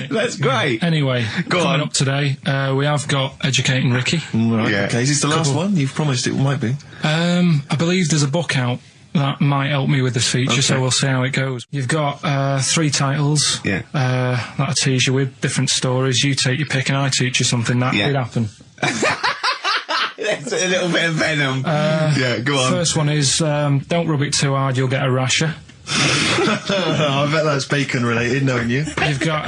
That's great. Anyway, coming up today, we have got Educating Ricky. Right, yeah. Okay, is this the last one? You've promised it might be. I believe there's a book out that might help me with this feature, so we'll see how it goes. You've got 3 titles that I tease you with, different stories. You take your pick and I teach you something that would happen. That's a little bit of venom. Go on. First one is, don't rub it too hard, you'll get a rasher. I bet that's bacon related, knowing you. You've got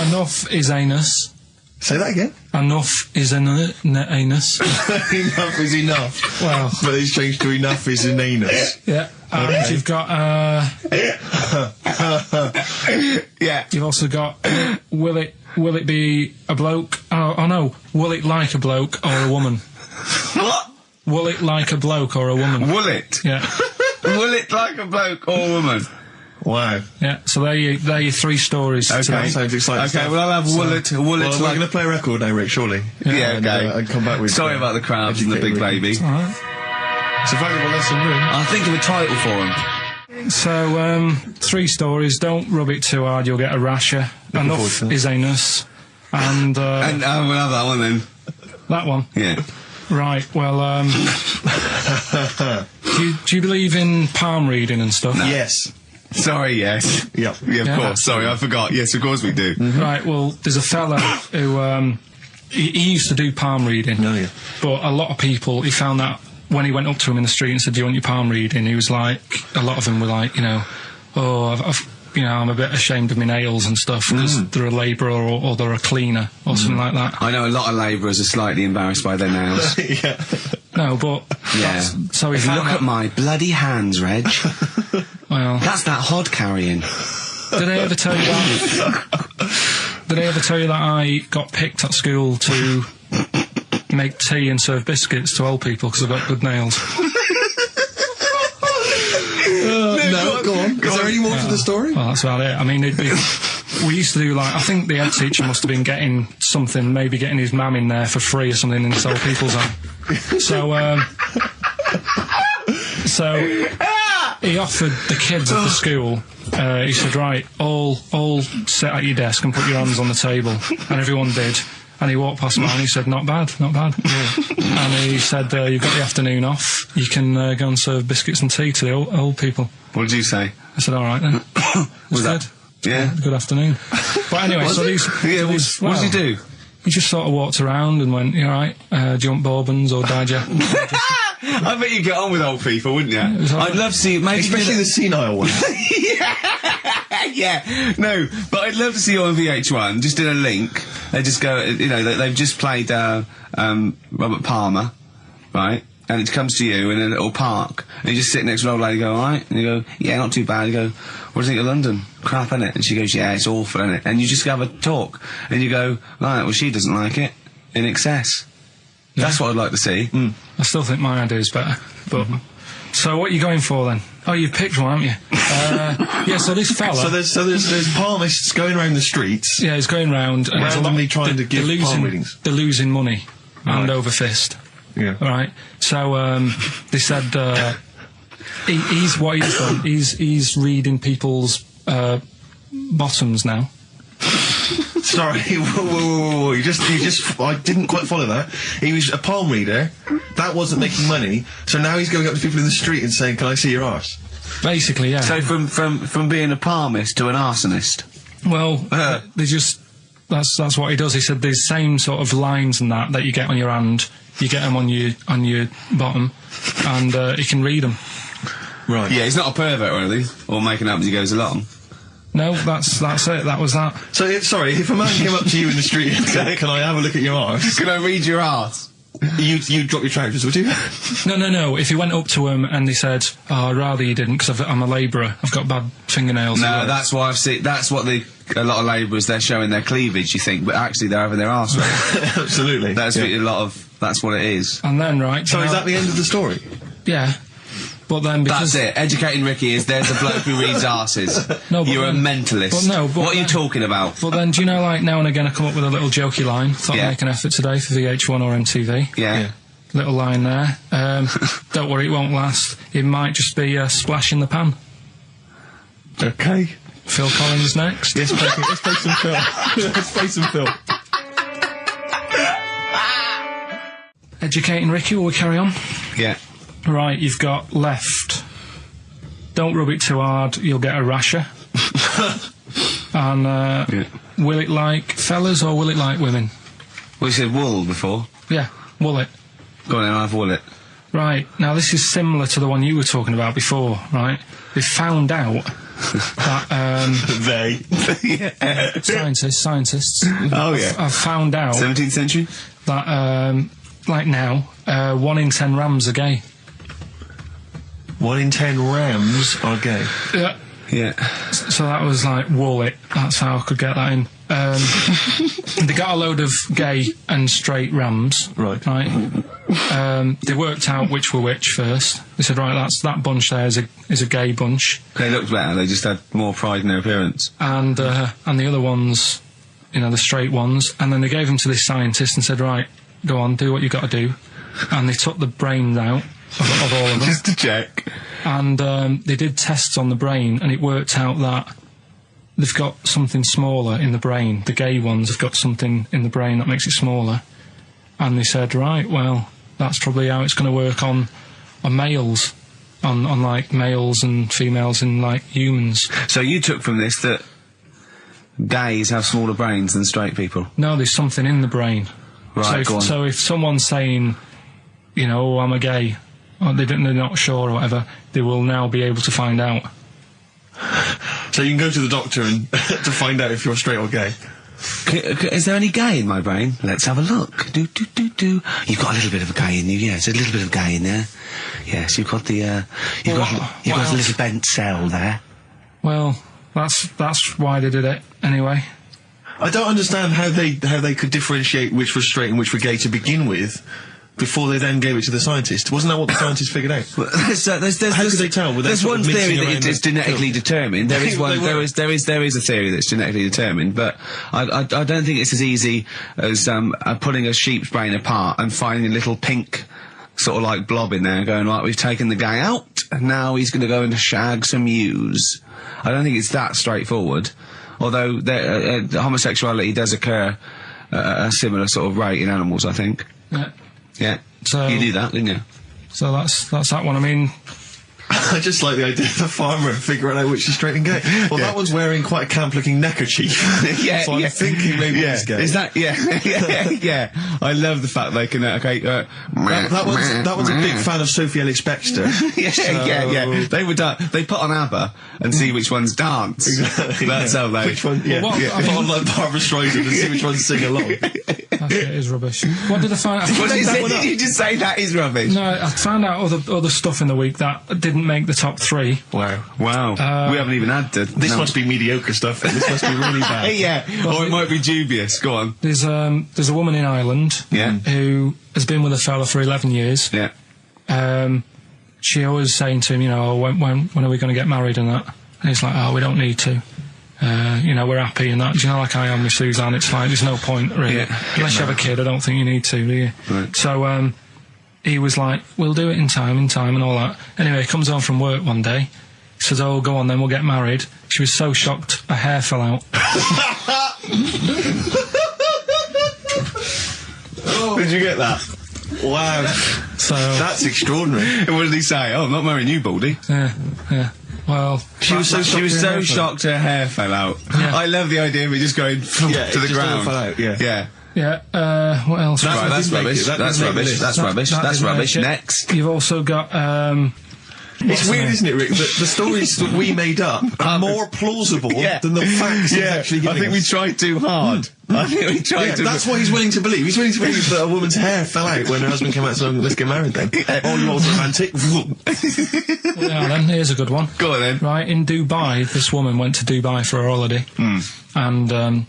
enough is anus. Say that again. Enough is anus. Enough is enough. Well, but it's changed to enough is an anus. Yeah. And you've got you've also got will it be a bloke? Oh no, will it like a bloke or a woman? What? Will it like a bloke or a woman? Will it? Yeah. Will it like a bloke or a woman? Wow. Yeah, so they're your 3 stories. Okay, sounds exciting. Okay, well, I'll have will it we're going to play a record now, Rick, surely. Yeah, okay. And come back with... Sorry about the crowds and the big baby. It's alright. It's a valuable lesson, really. I'll think of a title for him. So, 3 stories. Don't rub it too hard, you'll get a rasher. Enough is anus. And we'll have that one then. That one? Yeah. Right, well, do you believe in palm reading and stuff? No. Yes. Sorry, yes. Yep. Yeah, of course. Sorry, I forgot. Yes, of course we do. Mm-hmm. Right, well, there's a fella who, he used to do palm reading. Oh, yeah. But a lot of people, he found that when he went up to him in the street and said, do you want your palm reading? He was like, a lot of them were like, I'm a bit ashamed of my nails and stuff because they're a labourer or they're a cleaner or something like that. I know a lot of labourers are slightly embarrassed by their nails. Yeah. No, but... Yeah. So if you look at my bloody hands, Reg, well... That's that hod carrying. Did I ever tell you that? Did I ever tell you that I got picked at school to make tea and serve biscuits to old people because I've got good nails? No, go on. Is there any more to the story? Well, that's about it. I mean, we used to do, like, I think the head teacher must have been getting something, maybe getting his mum in there for free or something in this old people's home. So he offered the kids at the school, he said, right, all sit at your desk and put your hands on the table. And everyone did. And he walked past mine and he said, not bad. Yeah. And he said, you've got the afternoon off. You can go and serve biscuits and tea to the old people. What did you say? I said, all right then. Was that? Yeah. Good afternoon. But anyway, what did he do? He just sort of walked around and went, you all right? Do you want bourbons or digest? I bet you get on with old people, wouldn't you? I'd love to see... Maybe especially the senile ones. Yeah, no, but I'd love to see you on VH1, just in a link. They just go, they've just played Robert Palmer, right? And it comes to you in a little park, and you just sit next to an old lady and go, alright? And you go, yeah, not too bad. You go, what do you think of London? Crap, innit? And she goes, yeah, it's awful, innit? And you just have a talk, and you go, right, well, she doesn't like it. In excess. Yeah. That's what I'd like to see. I still think my idea is better, but... So what are you going for then? Oh, you've picked one, haven't you? Yeah, so this fella... So there's palmists going around the streets... Yeah, he's going round... and randomly trying to give palm readings. They're losing money, hand over fist. Yeah. Right? So, they said, what he's done, he's reading people's, bottoms now. Sorry, whoa. You just, I didn't quite follow that. He was a palm reader, that wasn't making money, so now he's going up to people in the street and saying, can I see your arse? Basically, yeah. So from being a palmist to an arsonist? Well, that's what he does. He said the same sort of lines and that you get on your hand, you get them on your bottom, and he can read them. Right. Yeah, he's not a pervert or anything, or making up as he goes along. No, that's it. That was that. So, sorry, if a man came up to you in the street and said, can I have a look at your arse? Can I read your arse? You'd drop your trousers, would you? No. If he went up to him and he said, oh, I'd rather you didn't, because I'm a labourer. I've got bad fingernails. No, that's why I've seen... That's what a lot of labourers, they're showing their cleavage, you think, but actually they're having their arse read. Absolutely. That's that's what it is. And then, right... So is that the end of the story? Yeah. But then because... That's it. Educating Ricky is there's a bloke who reads arses. No, You're a mentalist. What are you talking about? But then, do you know, like, now and again I come up with a little jokey line. Thought I'd make an effort today for VH1 or MTV. Yeah. Little line there. Don't worry, it won't last. It might just be a splash in the pan. Okay. Phil Collins next. Let's play some Phil. Let's play some Phil. Educating Ricky, will we carry on? Yeah. Right, you've got left. Don't rub it too hard, you'll get a rasher. And will it like fellas or will it like women? Well, you said wool before. Yeah, will it. Go on then, I'll have wool it. Right, now this is similar to the one you were talking about before, right? They found out that, scientists. Oh, yeah. I've found out 17th century? that, like now, 1 in 10 rams are gay. 1 in 10 rams are gay. Yeah. Yeah. So that was like, wool it. That's how I could get that in. They got a load of gay and straight rams. Right. They worked out which were which first. They said, right, that bunch there is a gay bunch. They looked better, they just had more pride in their appearance. And the other ones, you know, the straight ones. And then they gave them to this scientist and said, right, go on, do what you got to do. And they took the brains out of all of them. Just to check. And they did tests on the brain, and it worked out that they've got something smaller in the brain. The gay ones have got something in the brain that makes it smaller. And they said, right, well, that's probably how it's going to work on males, on like males and females and like humans. So you took from this that gays have smaller brains than straight people? No, there's something in the brain. Right, go on. So if someone's saying, you know, oh, I'm a gay, or they're not sure or whatever, they will now be able to find out. So you can go to the doctor and to find out if you're straight or gay. Is there any gay in my brain? Let's have a look. Do. You've got a little bit of a gay in you, yes. There's a little bit of gay in there. Yes, you've got the, you've got a little bent cell there. Well, that's why they did it, anyway. I don't understand how they could differentiate which was straight and which were gay to begin with, before they then gave it to the scientist. Wasn't that what the scientists figured out? Well, how could they tell? There's one theory that it's genetically determined. There is one. There is a theory that's genetically determined, but I don't think it's as easy as pulling a sheep's brain apart and finding a little pink sort of like blob in there, and going, right, we've taken the guy out, and now he's going to go and shag some ewes. I don't think it's that straightforward. Although homosexuality does occur at a similar sort of rate in animals, I think. Yeah. Yeah. So you knew that, didn't you? So that's that one. I mean, I just like the idea of the farmer figuring out which is straight and gay. Well, that was wearing quite a camp-looking neckerchief. Yeah, so I'm thinking maybe he's gay. Is that? Yeah. I love the fact they can. That was a big fan of Sophie Ellis-Bextor. Yeah. They would. They put on ABBA and see which ones dance. Exactly. That's how they. Which one? Yeah. Put on like Barbara Streisand and see which ones sing along. That shit is rubbish. What did I find out? Did you just say that is rubbish? No, I found out other stuff in the week that didn't make the top 3. Wow. We haven't even had this must be mediocre stuff. This must be really bad. Yeah. Or it might be dubious. Go on. There's a woman in Ireland who has been with a fella for 11 years. Yeah. She always saying to him, you know, when are we going to get married and that? And he's like, oh, we don't need to. You know, we're happy and that. Do you know, like I am with Suzanne, it's like, there's no point, really. Yeah. Unless you have a kid, I don't think you need to, do you? Right. So, he was like, we'll do it in time and all that. Anyway, he comes home from work one day. He says, oh, go on then, we'll get married. She was so shocked, her hair fell out. Did you get that? Wow. So that's extraordinary. What did he say? Oh, I'm not marrying you, Baldy. Yeah. Well, she was so shocked her hair fell out. Yeah. I love the idea of it just going to the ground. Fell out, yeah. Yeah, what else? Right, that's rubbish. That's rubbish. Next. You've also got, it's weird, isn't it, Rick, that the stories that we made up are more plausible than the facts he's actually giving I think us. we tried too hard. I think we tried to... That's what he's willing to believe. He's willing to believe that a woman's hair fell out when her husband came out and said, let's get married then. Oh, you old romantic. Yeah, then, here's a good one. Go on then. Right, in Dubai, this woman went to Dubai for a holiday. And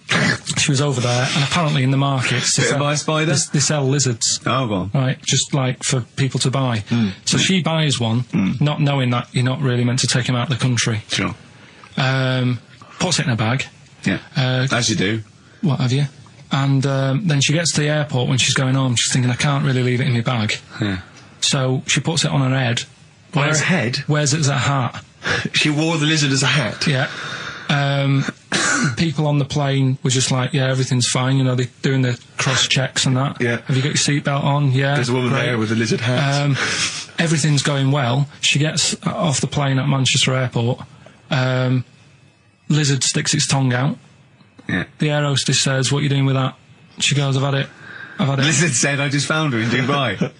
she was over there, and apparently in the markets Bit by a spider? they sell lizards. Oh, go on. Right, just like for people to buy. So she buys one, not knowing that you're not really meant to take him out of the country. Sure. Puts it in a bag. Yeah. As you do. What have you? And then she gets to the airport when she's going home. She's thinking, I can't really leave it in my bag. Yeah. So she puts it on her head. On her head? Wears it as a hat. She wore the lizard as a hat? Yeah. People on the plane were just like, yeah, everything's fine, you know, they're doing the cross checks and that. Yeah. Have you got your seatbelt on? Yeah. There's a woman great. there with a lizard hat. Everything's going well. She gets off the plane at Manchester Airport. Lizard sticks its tongue out. Yeah. The air hostess says, what are you doing with that? She goes, I've had it. Lizard said, I just found her in Dubai.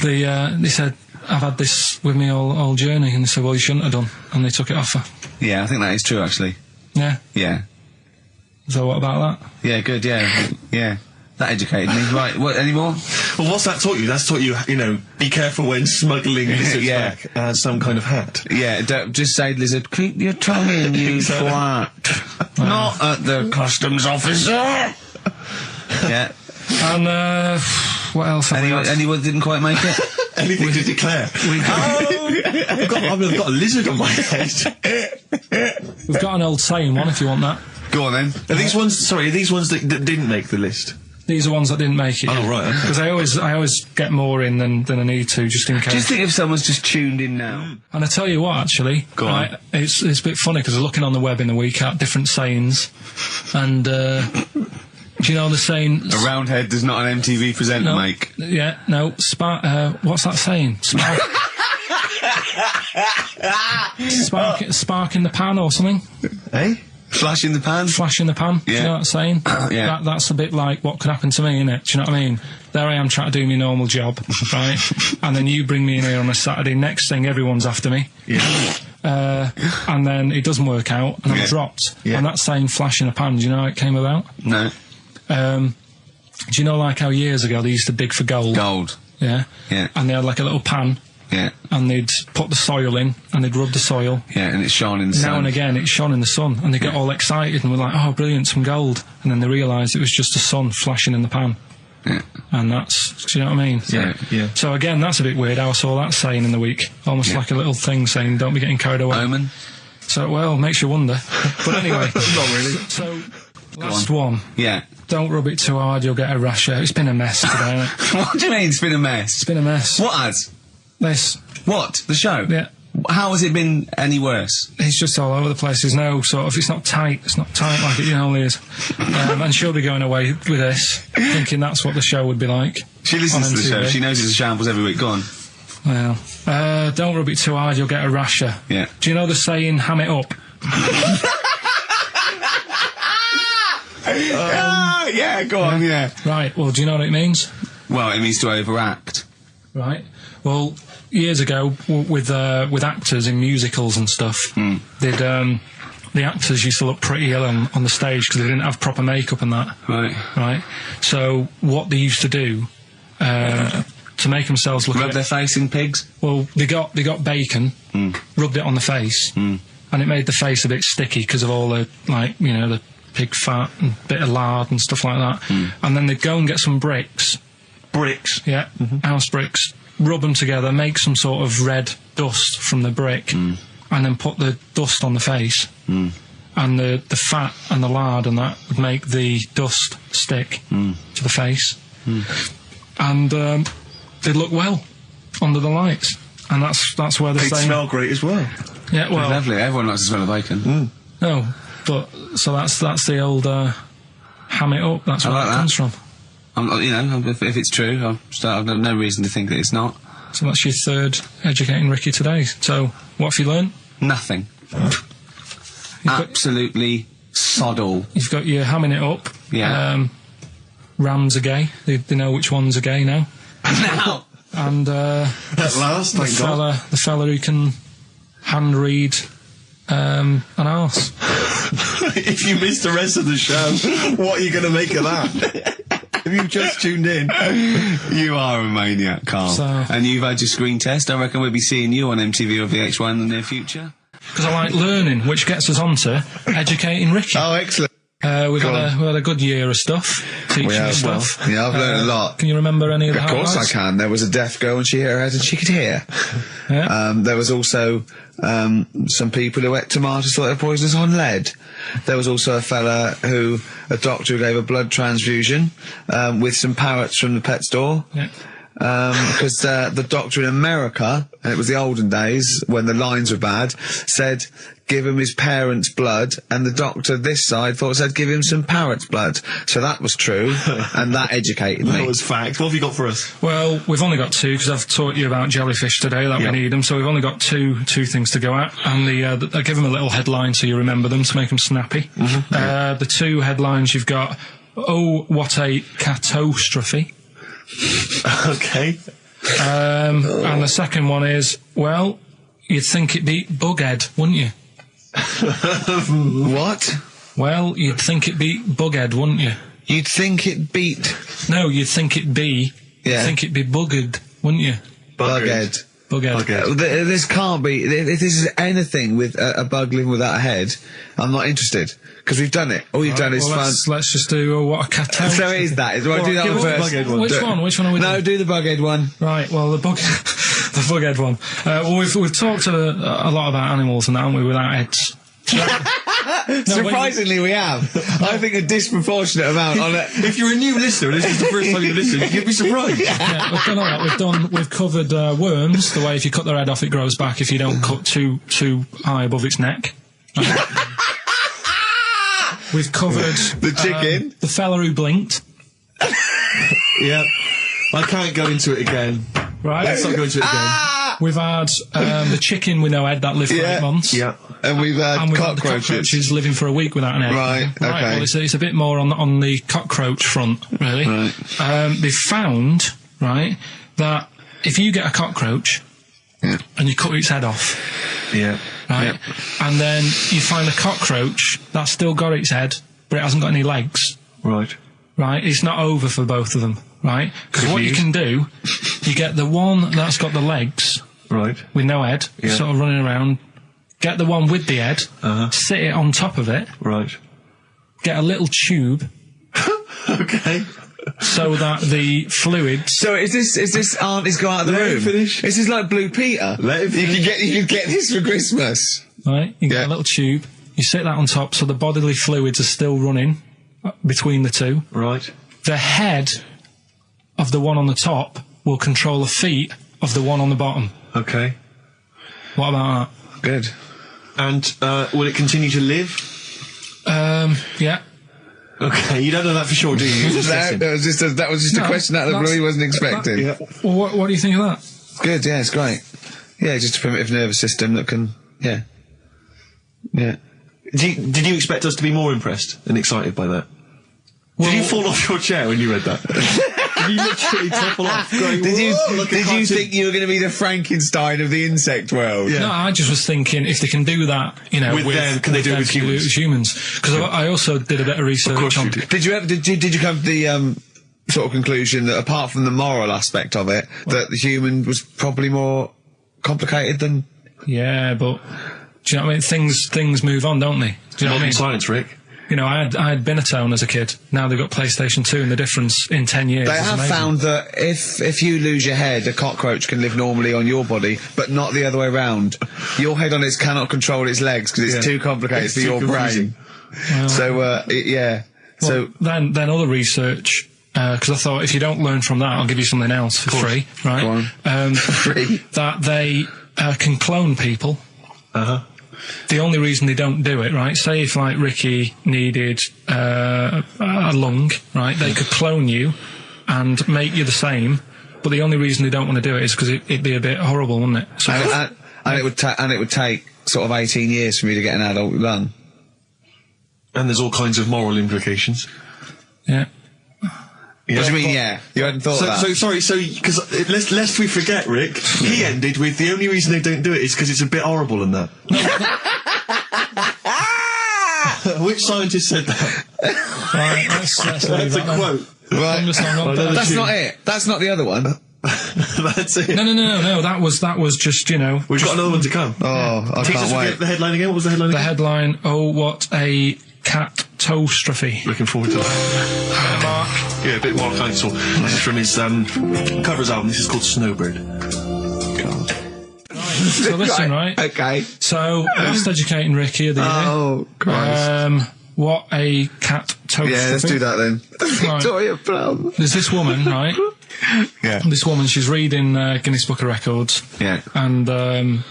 They said, I've had this with me all journey. And they said, well, you shouldn't have done. And they took it off her. Yeah, I think that is true, actually. Yeah. Yeah. So what about that? Yeah, good, yeah. Yeah. That educated me. Right, what, any more? Well, what's that taught you? That's taught you, you know, be careful when smuggling lizards Yeah. back as some kind of hat. Yeah, don't just say, lizard, keep your tongue in, you twat. Not at the customs officer. Yeah. And, what else? Anyone didn't quite make it? Anything to declare? I've got a lizard on my head. We've got an old saying one if you want that. Go on then. Are these ones that didn't make the list? These are ones that didn't make it. Oh, right, okay. Because I always get more in than I need to, just in case. Just think if someone's just tuned in now. And I tell you what, actually, Go on. right, it's a bit funny because I'm looking on the web in the week at different sayings, and do you know the saying? A round head does not an MTV presenter No, make. Yeah, no. What's that saying? Spark in the pan or something? Eh? Flash in the pan? Flash in the pan. Do you Yeah. know that saying? Yeah. That's a bit like what could happen to me, innit? Do you know what I mean? There I am trying to do my normal job, right? And then you bring me in here on a Saturday. Next thing, everyone's after me. Yeah. And then it doesn't work out, and I'm Yeah. dropped. Yeah. And that saying "flash in a pan," do you know how it came about? No. Do you know like how years ago they used to dig for gold? Gold. Yeah. Yeah. And they had like a little pan, Yeah. and they'd put the soil in, and they'd rub the soil. Yeah, and it's shone in the sun. Now and again, it shone in the sun, and they get all excited and were like, "Oh, brilliant, some gold!" And then they realised it was just the sun flashing in the pan. Yeah. And that's, do you know what I mean? Yeah, yeah. So again, that's a bit weird. How I saw that saying in the week, almost like a little thing saying, "Don't be getting carried away." Omen? So well, makes you wonder. But anyway, Not really. so last one. Yeah. Don't rub it too hard, you'll get a rasher. It's been a mess today, hasn't it? What do you mean it's been a mess? It's been a mess. What has? This. What? The show? Yeah. How has it been any worse? It's just all over the place. There's no sort of, it's not tight like it normally is. And she'll be going away with this, thinking that's what the show would be like. She listens on to the show. MTV. She knows it's a shambles every week. Go on. Well, don't rub it too hard, you'll get a rasher. Yeah. Do you know the saying, ham it up? Yeah, go on, yeah. Right, well, do you know what it means? Well, it means to overact. Right. Well, years ago, with actors in musicals and stuff, they'd, the actors used to look pretty ill on the stage because they didn't have proper makeup and that. Right. Right. So what they used to do to make themselves look Rub their face in pigs? well, they got bacon, rubbed it on the face, and it made the face a bit sticky because of all the, like, you know, the pig fat and bit of lard and stuff like that. And then they'd go and get some bricks. Bricks. Yeah, house bricks. Rub them together, make some sort of red dust from the brick, and then put the dust on the face. And the fat and the lard and that would make the dust stick to the face. And they'd look well under the lights. And that's where they're They'd saying... smell great as well. Yeah, well... Lovely. Everyone likes the smell of bacon. No, but... So that's the old... ham it up. That's where like it that. comes from. You know, if it's true, I've no reason to think that it's not. So that's your third Educating Ricky today. So, what have you learned? Nothing. Absolutely sod all. You've got your hamming it up. Yeah. Rams are gay. They know which ones are gay now. Now! And At last, the thank God. fella who can hand read an arse. If you missed the rest of the show, what are you going to make of that? If you just tuned in. You are a maniac, Carl. So- And you've had your screen test. I reckon we'll be seeing you on MTV or VH1 in the near future. Because I like learning, which gets us on to Educating Ricky. Oh, excellent. We've had a good year of stuff, teaching We you have, stuff. Yeah, I've learned a lot. Can you remember any of the Of course I highlights? can. There was a deaf girl and she hit her head and she could hear. Yeah. There was also some people who ate tomatoes thought they were poisonous on lead. There was also a doctor who gave a blood transfusion with some parrots from the pet store. Yeah. because the doctor in America, and it was the olden days when the lines were bad, said give him his parents' blood, and the doctor this side thought said give him some parrot's blood. So that was true, and that educated me. That was fact. What have you got for us? Well, we've only got two because I've taught you about jellyfish today that we need them. So we've only got two things to go at, and I give them a little headline so you remember them to make them snappy. The two headlines you've got: oh, what a catastrophe. Okay. And the second one is, well, you'd think it'd be bughead, wouldn't you? What? Well, you'd think it'd be bughead, wouldn't you? You'd think it beat No, you'd think it'd be. Yeah. You'd think it'd be buggered, wouldn't you? bughead. Bughead. This can't be. If this is anything with a bug living without a head, I'm not interested because we've done it. All you've done is fun. Let's just do what a catastrophe. So it is that. Do I do that one first? Which one are we doing? No, do the bughead one. Right. Well, the bughead one. Well, we've talked a lot about animals and that, haven't we? Without heads. Surprisingly, we have. I think a disproportionate amount on it. If you're a new listener, and this is the first time you listen, you'd be surprised. Yeah, we've done all that. We've covered worms. The way if you cut their head off, it grows back. If you don't cut too high above its neck. We've covered the chicken. The fella who blinked. Yeah. I can't go into it again. Right. Let's not go into it again. We've had the chicken with no head that lived for 8 months. Yeah. And we've had the cockroaches living for a week without an head. Right, okay. Well, it's a bit more on the cockroach front, really. Right. They've found, right, that if you get a cockroach and you cut its head off, right, and then you find a cockroach that's still got its head, but it hasn't got any legs. Right. Right, it's not over for both of them, right? Because what you can do, you get the one that's got the legs, right, with no head, sort of running around. Get the one with the head, sit it on top of it, right. Get a little tube, okay, so that the fluids. So is this auntie's go out of the Let room? him finish. This is like Blue Peter. Let him finish. You can get this for Christmas. Right, you get a little tube. You sit that on top, so the bodily fluids are still running between the two. Right. The head of the one on the top will control the feet of the one on the bottom. Okay. What about that? Good. And will it continue to live? Yeah. Okay, you don't know that for sure, do you? That was just a question out of the blue he wasn't expecting. Yeah. Well, what do you think of that? Good, yeah, it's great. Yeah, just a primitive nervous system that can, yeah. Did you expect us to be more impressed and excited by that? Did you fall off your chair when you read that? Did you literally topple off? Did you think you were going to be the Frankenstein of the insect world? Yeah. No, I just was thinking if they can do that, with them, can they do it with humans? Because I also did a bit of research. Of course on. you did. Did you come to the sort of conclusion that apart from the moral aspect of it, that the human was probably more complicated than? Yeah, but do you know what I mean? Things move on, don't they? Do you know what I mean? Science, Rick. You know, I had Binatone as a kid. Now they've got PlayStation 2, and the difference in 10 years They is have amazing. found that if you lose your head, a cockroach can live normally on your body, but not the other way around. Your head on it cannot control its legs because it's too complicated for your brain. Well, So, yeah. Well, then other research, because I thought if you don't learn from that, I'll give you something else for free, right? Go on. Free. That they can clone people. The only reason they don't do it, right? Say if like Ricky needed a lung, right? They could clone you and make you the same. But the only reason they don't want to do it is because it'd be a bit horrible, wouldn't it? So and it would take sort of 18 years for me to get an adult lung. And there's all kinds of moral implications. yeah. What do you mean, yeah? You hadn't thought of that? Because lest we forget, Rick, he ended with the only reason they don't do it is because it's a bit horrible and that. Which scientist said that? Right, let's That's a quote. Right. That's not it. That's not the other one. That's it. No. That was just, you know. We've got another one to come. Oh, I can't wait. The headline again? What was the headline The again? headline, oh, what a catastrophe. Looking forward to that. Mark. Yeah, a bit more Council. This is from his covers album. This is called Snowbird. God. So listen, right? Okay. So, last educating Ricky of the year. Oh, Christ. What a catastrophe. Yeah, let's do that then. Right. Victoria Plum. There's this woman, right? Yeah. This woman, she's reading Guinness Book of Records. Yeah. And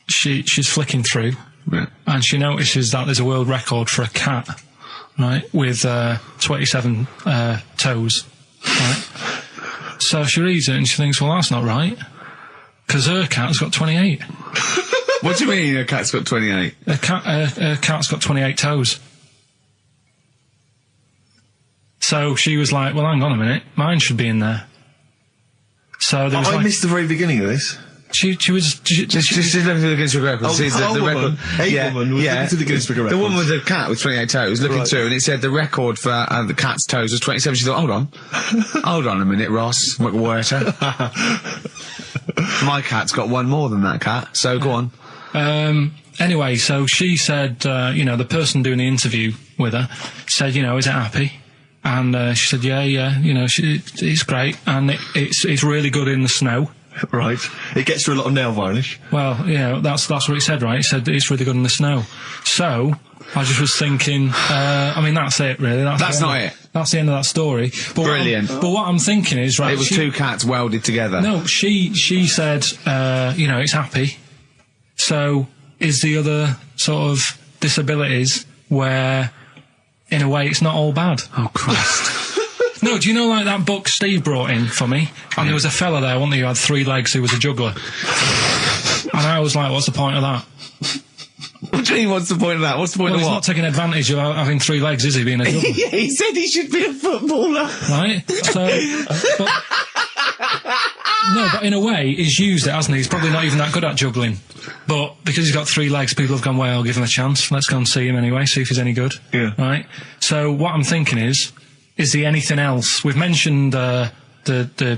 she's flicking through. Yeah. And she notices that there's a world record for a cat, right, with 27 toes, right? So she reads it and she thinks, well, that's not right, because her cat's got 28. What do you mean a cat's got 28? A cat's got 28 toes. So she was like, well, hang on a minute, mine should be in there. So there was I missed the very beginning of this. She was... Just looking through the Guinness Book of Records. Oh, sees the woman, record. a woman was looking through the Guinness Book of The Records. woman with the cat with 28 toes looking Right. through, and it said the record for the cat's toes was 27. She thought, hold on a minute, Ross McWhirter. My cat's got one more than that cat, so go on. Anyway, so she said, the person doing the interview with her said, is it happy? And she said, yeah, it's great, and it's really good in the snow. Right. It gets through a lot of nail varnish. Well, that's what it said, right? It said it's really good in the snow. So I just was thinking, that's it, really. That's not it. That's the end of that story. But Brilliant. But what I'm thinking is, right? It was two cats welded together. No, she said, it's happy. So is the other sort of disabilities where, in a way, it's not all bad? Oh, Christ. No, do you know, like, that book Steve brought in for me? And there was a fella there, wasn't there, who had 3 legs, who was a juggler. And I was like, what's the point of that? What do you mean, what's the point of that? What's the point Well, of he's what? not taking advantage of having 3 legs, is he, being a juggler? Yeah, he said he should be a footballer. Right? So, but in a way, he's used it, hasn't he? He's probably not even that good at juggling. But because he's got 3 legs, people have gone, well, I'll give him a chance. Let's go and see him anyway, see if he's any good. Yeah. Right? So what I'm thinking is there anything else? We've mentioned the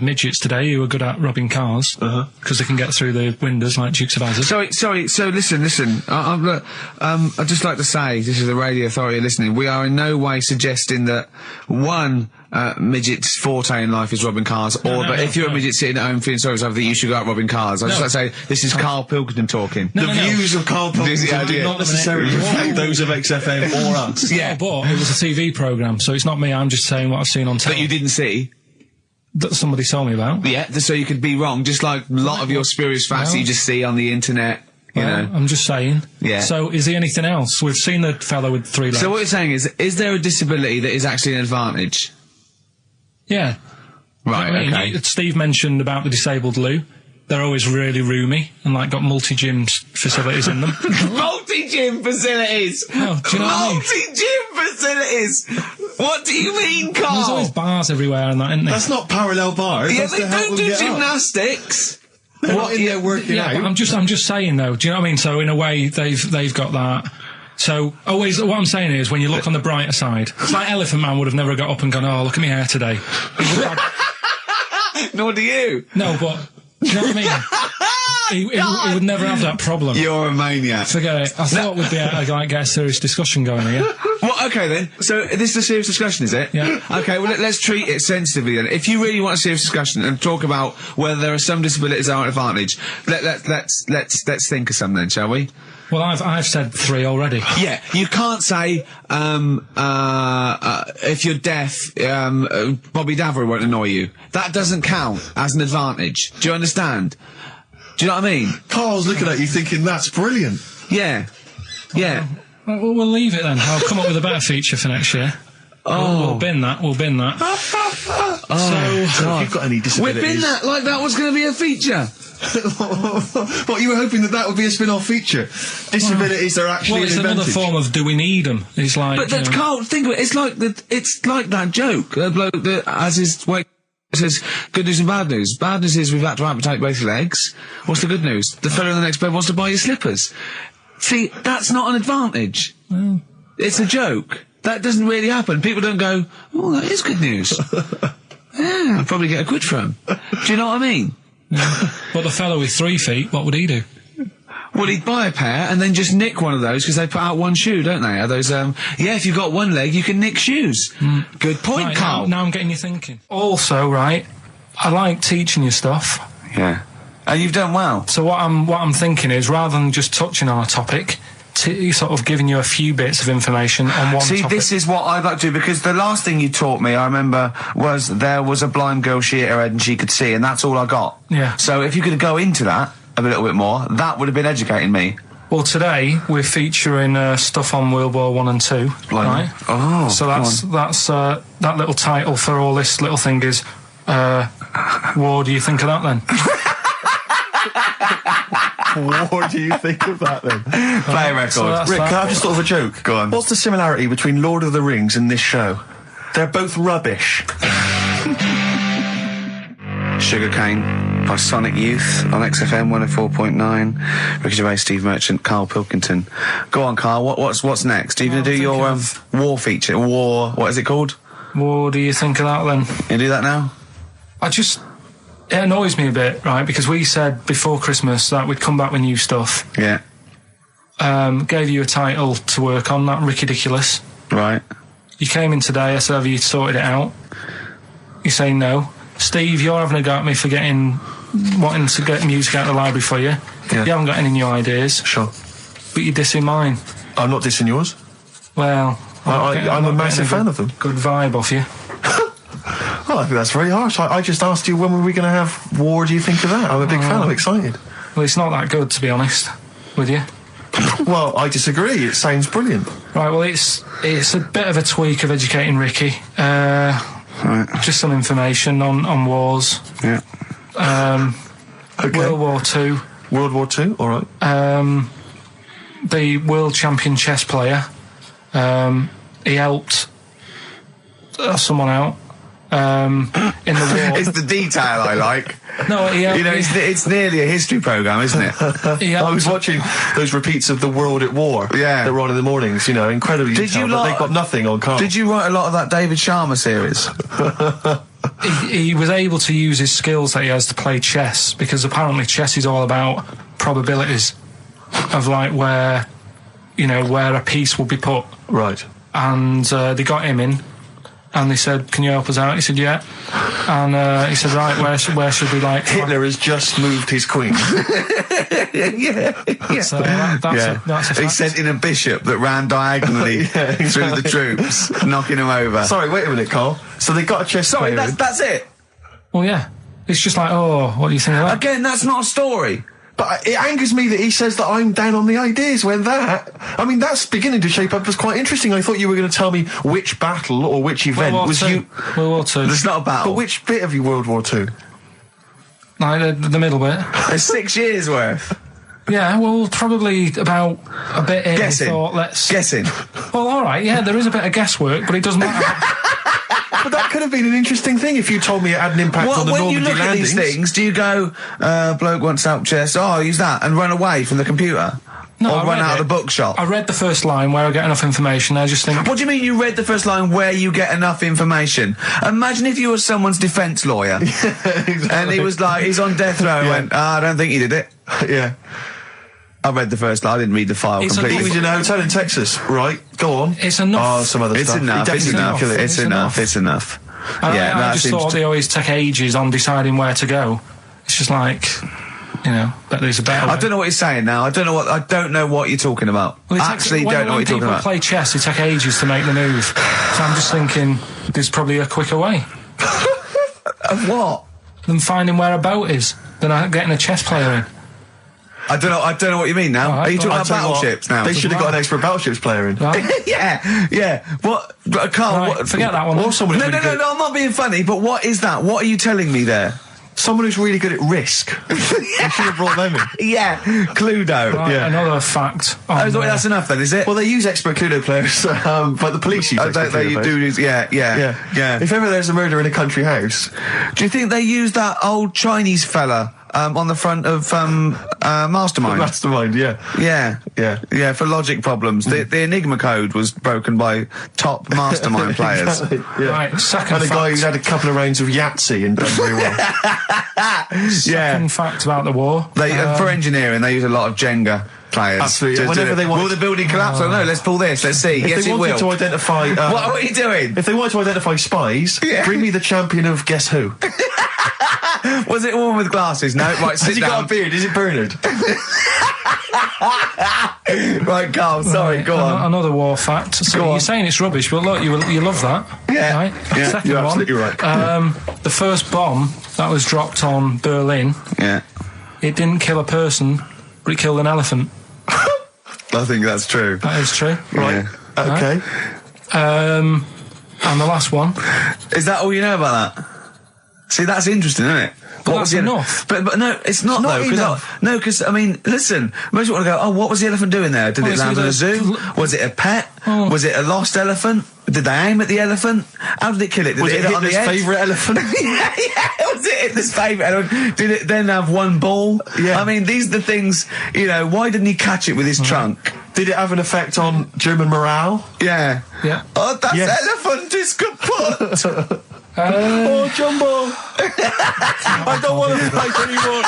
midgets today who are good at robbing cars because they can get through the windows like Dukes of Hazzard. Sorry. So listen. Look, I'd just like to say, this is the Radio Authority listening. We are in no way suggesting that one midget's forte in life is robbing cars, if you're a midget sitting at home feeling sorry for yourself, that you should go out robbing cars. I just like to say this is Karl Pilkington talking. The views of Karl Pilkington do not necessarily reflect those of XFM or us. Yeah, but it was a TV programme, so it's not me. I'm just saying what I've seen on That telly. you didn't see. That somebody told me about. Yeah, so you could be wrong, just like a lot of your spurious facts that you just see on the internet. You know. I'm just saying. Yeah. So is there anything else? We've seen the fellow with 3 legs. So what you're saying is there a disability that is actually an advantage? Yeah. Right, I mean, okay. Steve mentioned about the disabled loo. They're always really roomy and like got multi-gym facilities in them. Multi-gym facilities! Oh, do you know what I mean? Multi-gym facilities! What do you mean, There's Carl? always bars everywhere and that, isn't there? That's not parallel bars. Yeah, That's they to help don't them do get up. gymnastics. They're not in there working Yeah, out. but I'm just saying though. Do you know what I mean? So in a way, they've got that. So always, what I'm saying is, when you look on the brighter side, it's like Elephant Man would have never got up and gone, oh, look at my hair today. He would have had- Nor do you. no, but do you know what I mean? He would never have that problem. You're a maniac. Forget it. I thought we'd be able to get a serious discussion going here. Well, okay then. So this is a serious discussion, is it? Yeah. Okay. Well, let's treat it sensitively then. If you really want a serious discussion and talk about whether there are some disabilities that are an advantage, let's think of some then, shall we? Well, I've said 3 already. Yeah. You can't say if you're deaf, Bobby Davery won't annoy you. That doesn't count as an advantage. Do you understand? Do you know what I mean? Carl's looking at you thinking, that's brilliant. Yeah. Yeah. Well, we'll leave it then. I'll come up with a better feature for next year. We'll bin that. So, if you've got any We've disabilities... been that like that was going to be a feature. What, you were hoping that would be a spin-off feature? Disabilities are actually Well, it's an another advantage. form of do we need them? It's like... But that can't think of it. It's like that joke. The bloke that has his weight says good news and bad news. Bad news is we've had to amputate both legs. What's the good news? The fellow in the next bed wants to buy your slippers. See, that's not an advantage. It's a joke. That doesn't really happen. People don't go, oh, that is good news. Yeah, I'll probably get a quid from him. Do you know what I mean? But the fellow with 3 feet, what would he do? Well, he'd buy a pair and then just nick one of those because they put out one shoe, don't they? Are those, yeah, if you've got one leg, you can nick shoes. Good point, Right, Carl. now I'm getting you thinking. Also, right, I like teaching you stuff. Yeah. And you've done well. So what I'm thinking is, rather than just touching on a topic, sort of giving you a few bits of information on one See, topic. this is what I'd like to do, because the last thing you taught me, I remember, was there was a blind girl, she hit her head and she could see, and that's all I got. Yeah. So if you could go into that a little bit more, that would have been educating me. Well, today we're featuring stuff on World War One and Two, right? Oh, So that's that little title for all this little thing is, what do you think of that then? What do you think of that then? Play a record. So that's Rick, that. can I have just thought of a joke? Go on. What's the similarity between Lord of the Rings and this show? They're both rubbish. Sugarcane by Sonic Youth on XFM 104.9. Ricky Gervais, Steve Merchant, Karl Pilkington. Go on, Karl. What's next? Are you going to do your war feature? What is it called? What do you think of that then? You do that now? It annoys me a bit, right? Because we said before Christmas that we'd come back with new stuff. Yeah. Gave you a title to work on, that Ridiculous. Right. You came in today, I said, have you sorted it out? You say no. Steve, you're having a go at me for wanting to get music out of the library for you. Yeah. You haven't got any new ideas. Sure. But you're dissing mine. I'm not dissing yours. Well, I'm a massive fan of them. Good vibe off you. Well, I think that's very harsh. I just asked you, when were we going to have war? Do you think of that? I'm a big fan. I'm excited. Well, it's not that good, to be honest with you. Well, I disagree. It sounds brilliant. Right, well, it's a bit of a tweak of educating Ricky. Right. Just some information on wars. Yeah. Okay. World War Two. World War II, all right. The world champion chess player, he helped someone out in the war. It's the detail I like. No, he helped. You know, it's nearly a history programme, isn't it? he I helped- was watching those repeats of The World at War. Yeah. That were on in the mornings, you know, incredibly Did detailed, you but lot- they've got nothing on Carl. Did you write a lot of that David Sharma series? he was able to use his skills that he has to play chess, because apparently chess is all about probabilities of like where a piece will be put. Right. And they got him in, and they said, "Can you help us out?" He said, "Yeah." And he said, "Right, where should we like?" Hitler has just moved his queen. yeah. So that's a He fact. sent in a bishop that ran diagonally through the troops, knocking him over. Sorry, wait a minute, Carl. So they got a chess Sorry, player. that's it. Well, yeah. It's just like, oh, what do you think of that? Again, that's not a story. But it angers me that he says that I'm down on the ideas when that's beginning to shape up as quite interesting. I thought you were going to tell me which battle or which event World War was II. you. World War II. It's not a But battle. which bit of you World War II? Like the middle bit. It's 6 years worth. Yeah, well, probably about a bit in. Guessing. Thought, let's... Guessing. Well, all right, yeah, there is a bit of guesswork, but it doesn't matter. But that could have been an interesting thing if you told me it had an impact on the When you Normandy look at these landings. things, do you go, bloke wants help chest, oh, use that, and run away from the computer? No, or I run read out of it. the bookshop? I read the first line where I get enough information, I just think... What do you mean you read the first line where you get enough information? Imagine if you were someone's defence lawyer. And he was like, he's on death row and went, I don't think he did it. Yeah. I read the first line, I didn't read the file It's completely. He was in a hotel in Texas, right? Go on. It's enough. Oh, some other It's stuff. enough, He it's definitely enough, didn't kill it. it's enough, it's enough. I that just seems thought to- they always take ages on deciding where to go. It's just like, but there's a better way. I don't know what you're saying now. I don't know what you're talking about. Well, it I takes- actually when- don't know what when you're talking people about. play chess, it takes ages to make the move. So I'm just thinking there's probably a quicker way Of what? than finding where a boat is than getting a chess player in. I don't know what you mean now. All right, Are you talking well, about Tell you what, battleships now? They should have got an expert battleships player in. Right? yeah. What, Carl? Right, what, forget that one. Or someone No, who's no, really no, good- no, I'm not being funny, but what is that? What are you telling me there? Someone who's really good at risk. You should have brought them in. Yeah, Cluedo. Right, Yeah. another fact. Oh, that's enough then, is it? Well, they use expert Cluedo players, but the police use expert Cluedo you players. do use, yeah. If ever there's a murder in a country house, Do you think they use that old Chinese fella on the front of Mastermind? mastermind, yeah. Yeah, for logic problems. The Enigma code was broken by top Mastermind players. Exactly, yeah. Right, second And a guy fact. who's had a couple of rounds of Yahtzee and done very well. Second fact about the war. They for engineering, they use a lot of Jenga players. Absolutely. Whenever they want- will the building collapse? Oh no, let's pull this. Let's see. If Yes, they it wanted will. to identify... What are you doing? If they wanted to identify spies, Yeah. bring me the champion of Guess Who. Was it a woman with glasses? No, right, Has sit he got down. a beard? Is it Bernard? Right, Carl, sorry, go on. Another war fact. So Go you're on. saying it's rubbish, but look, you love that. Yeah. Right? Yeah, Second you're one. absolutely right. The first bomb that was dropped on Berlin, Yeah. it didn't kill a person, but it killed an elephant. I think that's true. That is true. Right. Yeah. Okay. And the last one. Is that all you know about that? See, that's interesting, isn't it? But What that's was the- enough. But no, it's not, not though. enough. Because I mean, listen. Most people want to go. Oh, what was the elephant doing there? Did Well, it it's land in a either- zoo? Was it a pet? Oh. Was it a lost elephant? Did they aim at the elephant? How did it kill it? Did Was it it hit it on the Hitler's head? favourite elephant? yeah. Was it Hitler's favourite elephant? Did it then have one ball? Yeah. I mean, these are the things. Why didn't he catch it with his trunk? Did it have an effect on German morale? Yeah. Yeah. Oh, that Yes. elephant is kaput. Oh, Jumbo! I don't want to fight anymore.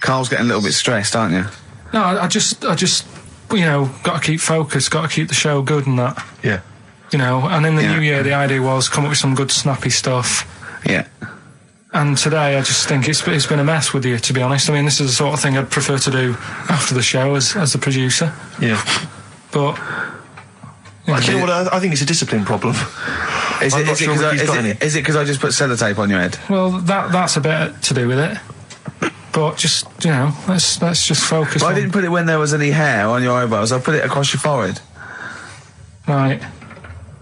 Carl's getting a little bit stressed, aren't you? No, I just, got to keep focused, got to keep the show good and that. Yeah. And in the Yeah. new year, the idea was come up with some good snappy stuff. Yeah. And today, I just think it's been a mess with you, to be honest. I mean, this is the sort of thing I'd prefer to do after the show as the producer. Yeah. But Do you know what? I think it's a discipline problem. Is I'm it not sure Ricky's got any. because I just put sellotape on your head? well, that's a bit to do with it. But just let's just focus. Well, I on didn't put it when there was any hair on your eyebrows. I put it across your forehead. right.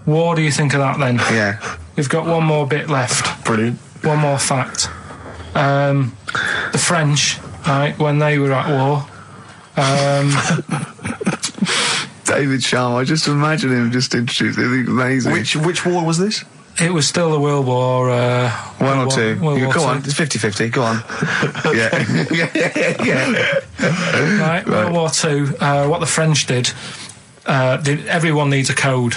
What do you think of that then? Yeah. We've got one more bit left. Brilliant. One more fact. The French, right, when they were at war, David Sharma, I just imagine him just introduced it. I think amazing. Which war was this? it was still the World War. One or World two. War, World War Go Two. on, it's 50-50. Go on. yeah. Right, World War Two. What the French did, everyone needs a code.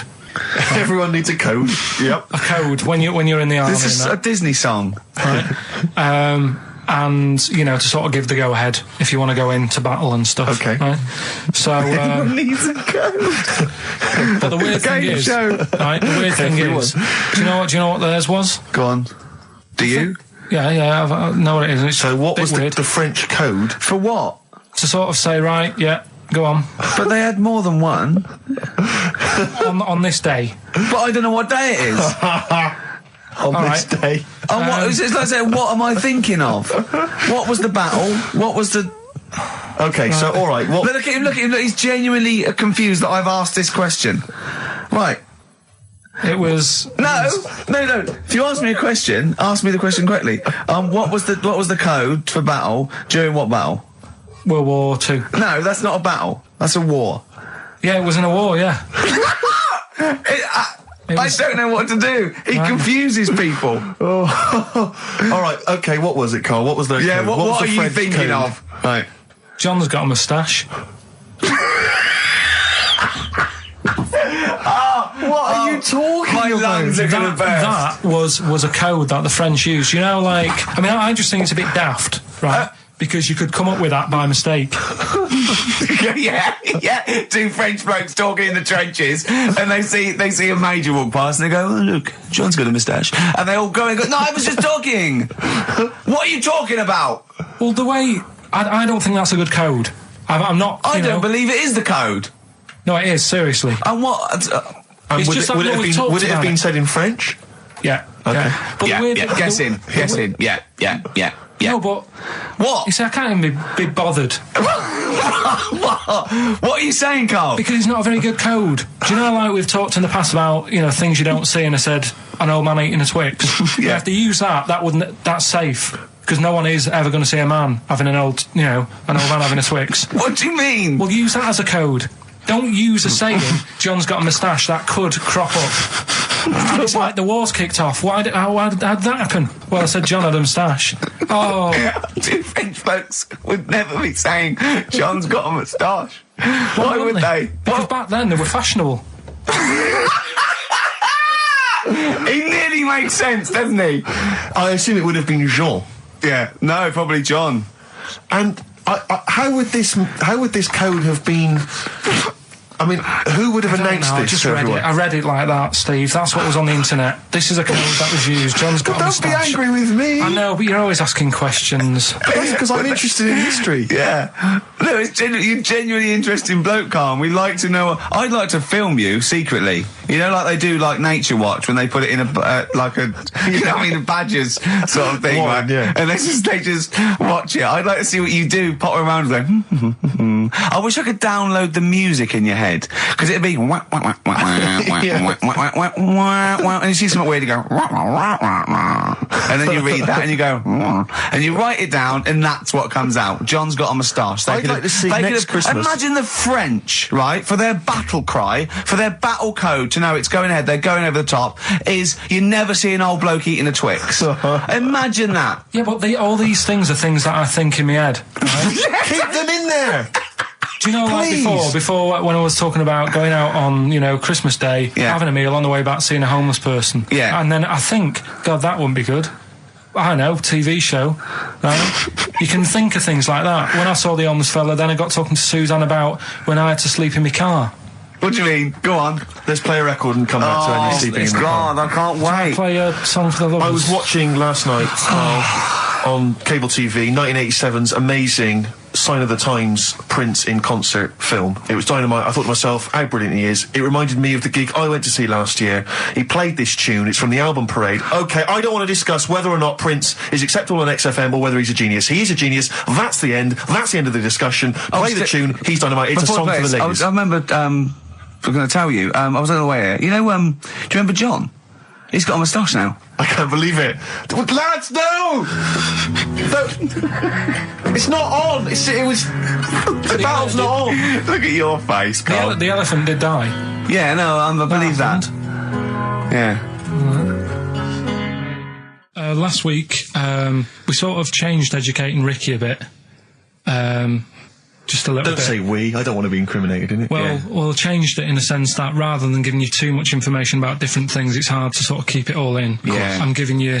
Everyone needs a code. Yep. A code when you're in the army. This is and a that, Disney song. right? And to sort of give the go ahead if you want to go into battle and stuff. Okay. Right? So, Needs a code. but the weird thing Game is, show. right? The weird thing is, do you know what theirs was? Go on. Do you? Yeah, I know what it is. It's So what a bit was weird. the French code? For what? To sort of say, right, yeah, go on But they had more than one. on this day. But I don't know what day it is. On All this right. day. Oh, it's like saying, what am I thinking of? What was the battle? What was the... Okay, so all right. What? Look at him, look. He's genuinely confused that I've asked this question. Right. It was No. If you ask me a question, ask me the question correctly. What was the code for battle during what battle? World War Two. No, that's not a battle. That's a war. Yeah, it was in a war. Yeah. It I was- don't know what to do. He Right. confuses people. All right. Okay. What was it, Carl? What was the? Yeah, code? what was are the you French thinking code? of? Right. John's got a moustache. What are you talking My about? lungs are gonna burst. That was a code that the French used. I just think it's a bit daft, right? Because you could come up with that by mistake. yeah. Two French blokes talking in the trenches, and they see a major walk past, and they go, "Oh, look, John's got a moustache," and they all go and go, "No, I was just talking. What are you talking about? Well, the way I don't think that's a good code. I'm not. I don't believe it is the code." No, it is seriously. And what? And It's would just it, that would it no have one been, talked would it have about been it. said in French? Yeah. Okay. Yeah. But the weird, Guessing. Yeah. No, but What? you see, I can't even be bothered What are you saying, Carl? because it's not a very good code. Do you know, like we've talked in the past about things you don't see, and I said an old man eating a Twix. Yeah. If they use that's safe because no one is ever going to see a man having an old man having a Twix. What do you mean? Well, use that as a code. Don't use a saying, John's got a moustache, that could crop up. It's like the war's kicked off. How did that happen? Well, I said John had a moustache. Oh, Two French folks would never be saying John's got a moustache. Why would they? Because back then they were fashionable. He nearly makes sense, doesn't he? I assume it would have been Jean. Yeah. No, probably John. And how would this code have been I mean, who would have announced I this just to read everyone? it. I read it like that, Steve. That's what was on the internet. This is a code that was used. John's got a Don't be moustache. angry with me. I know, but you're always asking questions. That's because I'm interested in history. Yeah. No, you're genuinely interesting bloke, Carl. We like to know. I'd like to film you secretly. You know, like they do, like Nature Watch, when they put it in a like a, you know, what I mean, a badgers sort of thing, What? right? Yeah. And they just watch it. I'd like to see what you do, pop around and go. I wish I could download the music in your head, because it'd be wah, wah, wah, wah, wah, wah, wah, wah, wah, wah, and you see something weird, you go wah, wah, wah, wah, wah. And then you read that and you go wah, and you write it down, and that's what comes out. John's got a moustache. I'd like to see next Christmas. Imagine the French, right, for their battle cry, for their battle code to know it's going ahead, they're going over the top, is you never see an old bloke eating a Twix. Imagine that. Yeah, but all these things are things that I think in my head. Right? Keep them in there. Do you know, like Please. before when I was talking about going out on, you know, Christmas Day, having a meal on the way back, seeing a homeless person. Yeah. And then I think, God, that wouldn't be good. I know, TV show. Right? You can think of things like that. When I saw the homeless fella, then I got talking to Suzanne about when I had to sleep in my car. What do you mean? Go on. Let's play a record and come back to any sleeping it's in the car. gone. I can't wait. Play a song for the lovers. I was watching last night on cable TV 1987's amazing Sign of the Times Prince in concert film. It was dynamite. I thought to myself, how brilliant he is. It reminded me of the gig I went to see last year. He played this tune. It's from the album Parade. Okay, I don't want to discuss whether or not Prince is acceptable on XFM or whether he's a genius. He is a genius. That's the end. That's the end of the discussion. Play the tune. He's dynamite. It's a song for the ladies. I remember, I'm going to tell you, I was on the way here. You know, do you remember John? He's got a moustache now. I can't believe it. Lads, no! It's not on. It was... The battle's not on. Look at your face, Carl. The elephant did die. Yeah, no, I believe that. Yeah. Last week, we sort of changed educating Ricky a bit. Just a little Don't bit. say we. I don't want to be incriminated in it. Well, changed it in a sense that rather than giving you too much information about different things, it's hard to sort of keep it all in. Yeah. I'm giving you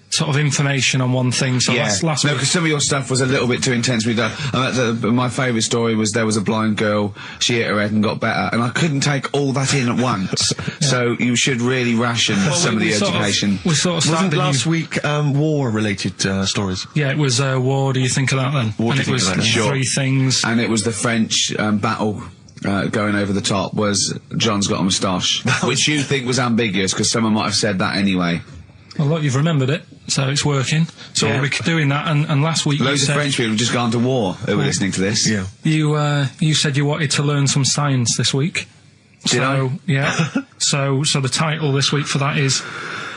sort of information on one thing. So last no, week... because some of your stuff was a little bit too intense to be done. My favourite story was there was a blind girl, she hit her head and got better, and I couldn't take all that in at once. So you should really ration some of the education. We sort of started Wasn't last week war-related stories? Yeah, it was War Do You Think of That then? War Do And You it Think was of That, sure. three things. And it was the French battle. Going over the top was John's got a moustache, which you think was ambiguous because someone might have said that anyway. Well, look, you've remembered it, so it's working. So we're doing that, and last week Loads you of said... French people have just gone to war who were listening to this. Yeah. You said you wanted to learn some science this week. Did I? Yeah. so the title this week for that is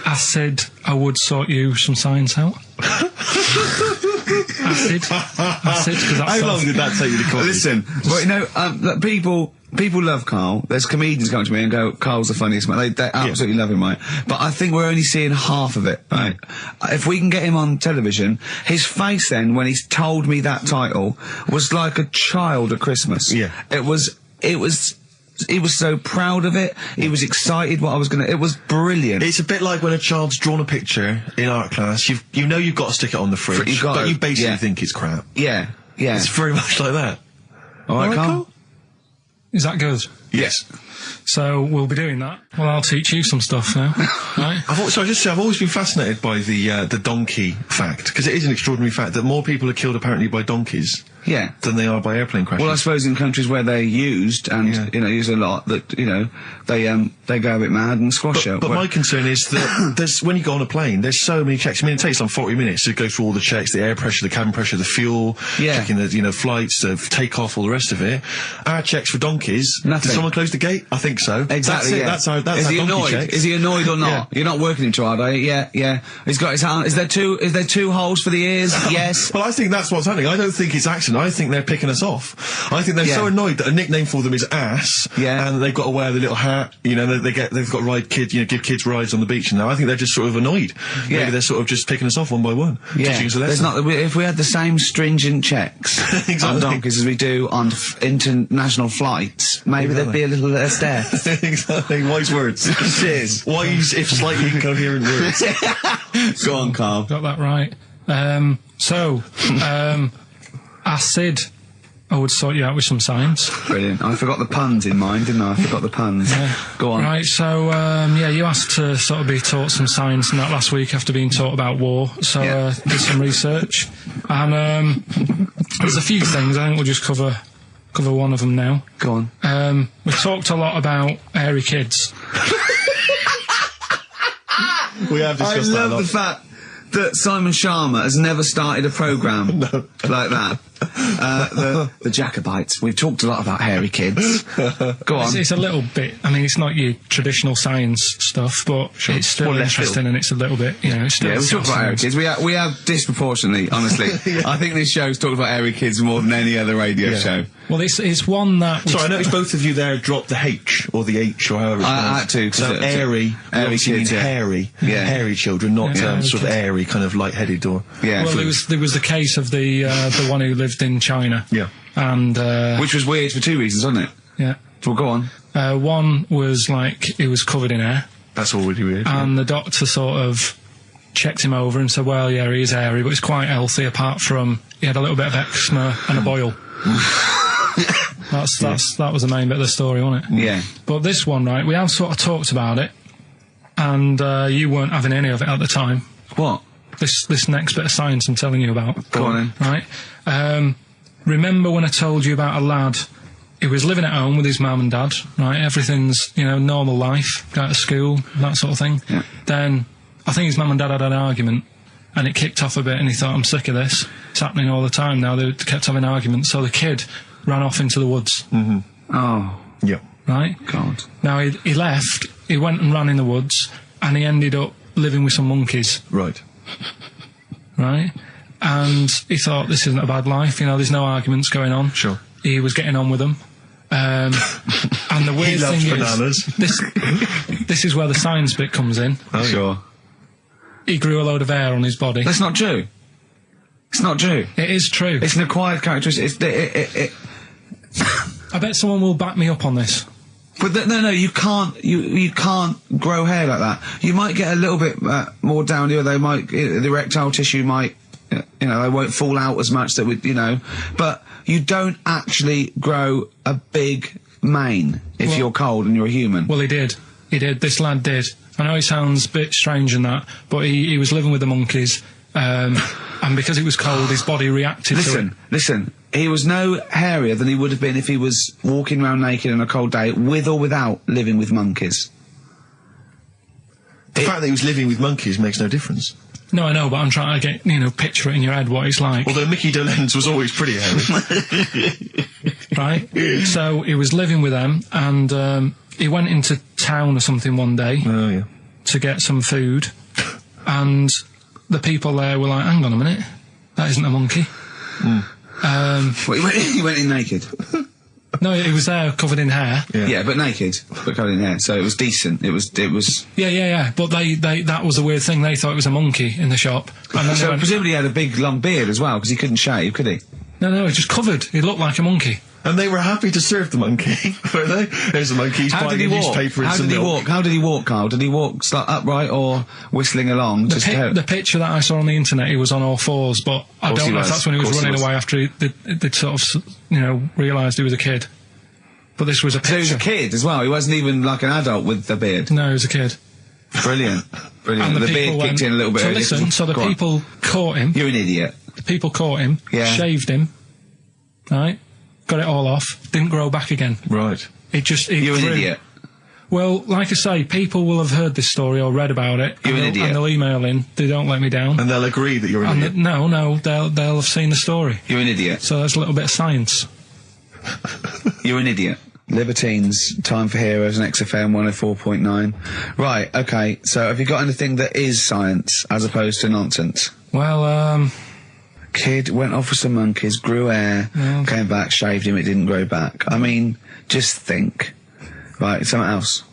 I said I would sort you some science out. Acid, because that's... How long did that take you to call? Listen, but you know, look, people love Carl. There's comedians come to me and go, Carl's the funniest man. They absolutely love him, right? But I think we're only seeing half of it, right? If we can get him on television, his face then, when he's told me that title, was like a child at Christmas. Yeah. He was so proud of it. He was excited what I was it was brilliant. It's a bit like when a child's drawn a picture in art class. You know you've got to stick it on the fridge, but you basically think it's crap. Yeah. It's very much like that. All right, Carl? Is that good? Yes. So we'll be doing that. Well, I'll teach you some stuff now, right? I've always been fascinated by the donkey fact, because it is an extraordinary fact that more people are killed apparently by donkeys than they are by airplane crashes. Well, I suppose in countries where they're used and used a lot, that they go a bit mad and squash out. But my concern is that when you go on a plane, there's so many checks. I mean, it takes 40 minutes to go through all the checks: the air pressure, the cabin pressure, the fuel, checking the flights, the takeoff, all the rest of it. Our checks for donkeys. Nothing. Did someone close the gate? I think so. Exactly. That's our Is he donkey annoyed? checks. Is he annoyed or not? Yeah. You're not working him too hard, are you? Yeah. He's got his hand. Is there two holes for the ears? Yes. Well, I think that's what's happening. I don't think it's accident. I think they're picking us off. I think they're so annoyed that a nickname for them is ass. Yeah. And they've got to wear the little hat. They've got to ride kids. Give kids rides on the beach. And now I think they're just sort of annoyed. Yeah. Maybe they're sort of just picking us off one by one. Yeah. Teaching us a There's lesson. not. If we had the same stringent checks on donkeys as we do on international flights, maybe there'd be a little less death. Exactly. Wise words. Cheers. Wise, if slightly incoherent words. Go on, Carl. Got that right. Acid I would sort you out with some science. Brilliant. I forgot the puns in mine, didn't I? I forgot the puns. Go on. Right, so, you asked to sort of be taught some science and that last week after being taught about war, so did some research. And there's a few things, I think we'll just cover one of them now. Go on. We talked a lot about hairy kids. We have I discussed that a love lot. the fact that Simon Sharma has never started a programme like that. The Jacobites. We've talked a lot about hairy kids. Go on. It's a little bit, I mean, it's not your traditional science stuff, but it's still More left interesting field. and it's a little bit, it's still... Yeah, we've talked about hairy kids. We have disproportionately, honestly. I think this show's talked about hairy kids more than any other radio show. Well, it's one that... Sorry, I noticed both of you there dropped the H, or the H, or however it's I had to, 'cause So it's airy, obviously kids, mean yeah. hairy, Yeah. hairy children, not Yeah, sort of airy, kind of light-headed or... Yeah. Well, there was the case of the one who lived in China. Yeah. And, Which was weird for two reasons, wasn't it? yeah. Well, go on. One was, he was covered in hair, That's already weird. and the doctor sort of checked him over and said, well, yeah, he is hairy, but he's quite healthy, apart from he had a little bit of eczema and a boil. That was the main bit of the story, wasn't it? Yeah. But this one, right, we have sort of talked about it, and you weren't having any of it at the time. What? This next bit of science I'm telling you about. Go on then. Right? Remember when I told you about a lad who was living at home with his mum and dad, right? Everything's, normal life, go to school, that sort of thing. Yeah. Then, I think his mum and dad had an argument, and it kicked off a bit, and he thought, I'm sick of this. It's happening all the time now. They kept having arguments, so the kid ran off into the woods. Mm-hmm. Oh, Yeah. Right? God. Now, he left, he went and ran in the woods, and he ended up living with some monkeys. Right. Right? And he thought, this isn't a bad life, there's no arguments going on. Sure. He was getting on with them. And the weird loves thing bananas. is, this is where the science bit comes in. Oh, Sure. He grew a load of hair on his body. That's not true. It's not true. It is true. It's an acquired characteristic. I bet someone will back me up on this. But no, you can't. You can't grow hair like that. You might get a little bit more down here. They might the erectile tissue might, they won't fall out as much. That would, but you don't actually grow a big mane if you're cold and you're a human. Well, he did. This lad did. I know it sounds a bit strange in that, but he was living with the monkeys, and because it was cold, his body reacted to it. Listen. He was no hairier than he would have been if he was walking around naked on a cold day, with or without living with monkeys. The fact that he was living with monkeys makes no difference. No, I know, but I'm trying to get, picture it in your head what it's like. Although Mickey Dolenz was always pretty hairy. Right? So he was living with them, and he went into town or something one day Oh, yeah. to get some food, and the people there were like, hang on a minute, that isn't a monkey. Well, he went in naked. No, he was there covered in hair. Yeah, but naked, but covered in hair. So it was decent. It was. Yeah. But they that was the weird thing. They thought it was a monkey in the shop. And then So they went, presumably he had a big long beard as well, because he couldn't shave, could he? no, he was just covered. He looked like a monkey. And they were happy to serve the monkey, were they? There's a monkey, he's How buying did a he walk? newspaper and How some did he milk. walk? How did he walk, Carl? Did he walk upright or whistling along? The picture that I saw on the internet, he was on all fours, but I Course don't he know if was. that's when he was Course he running was. away after they'd sort of, realised he was a kid. But this was a So he was picture. a kid as well. He wasn't even like an adult with the beard. No, he was a kid. Brilliant. And The people beard went, kicked in a little bit so early. listen, so the Go on. people caught him. You're an idiot. The people caught him, Yeah. shaved him, right? Got it all off, didn't grow back again. Right. It You're an grew. idiot. Well, like I say, people will have heard this story or read about it. You're an and idiot. And they'll email in. They don't let me down. And they'll agree that you're an idiot. No, they'll have seen the story. You're an idiot. So that's a little bit of science. You're an idiot. Libertines, Time for Heroes, and XFM 104.9. Right, okay, so have you got anything that is science as opposed to nonsense? Well, Kid went off with some monkeys, grew hair, came back, shaved him, it didn't grow back. I mean, just think. Right, something else.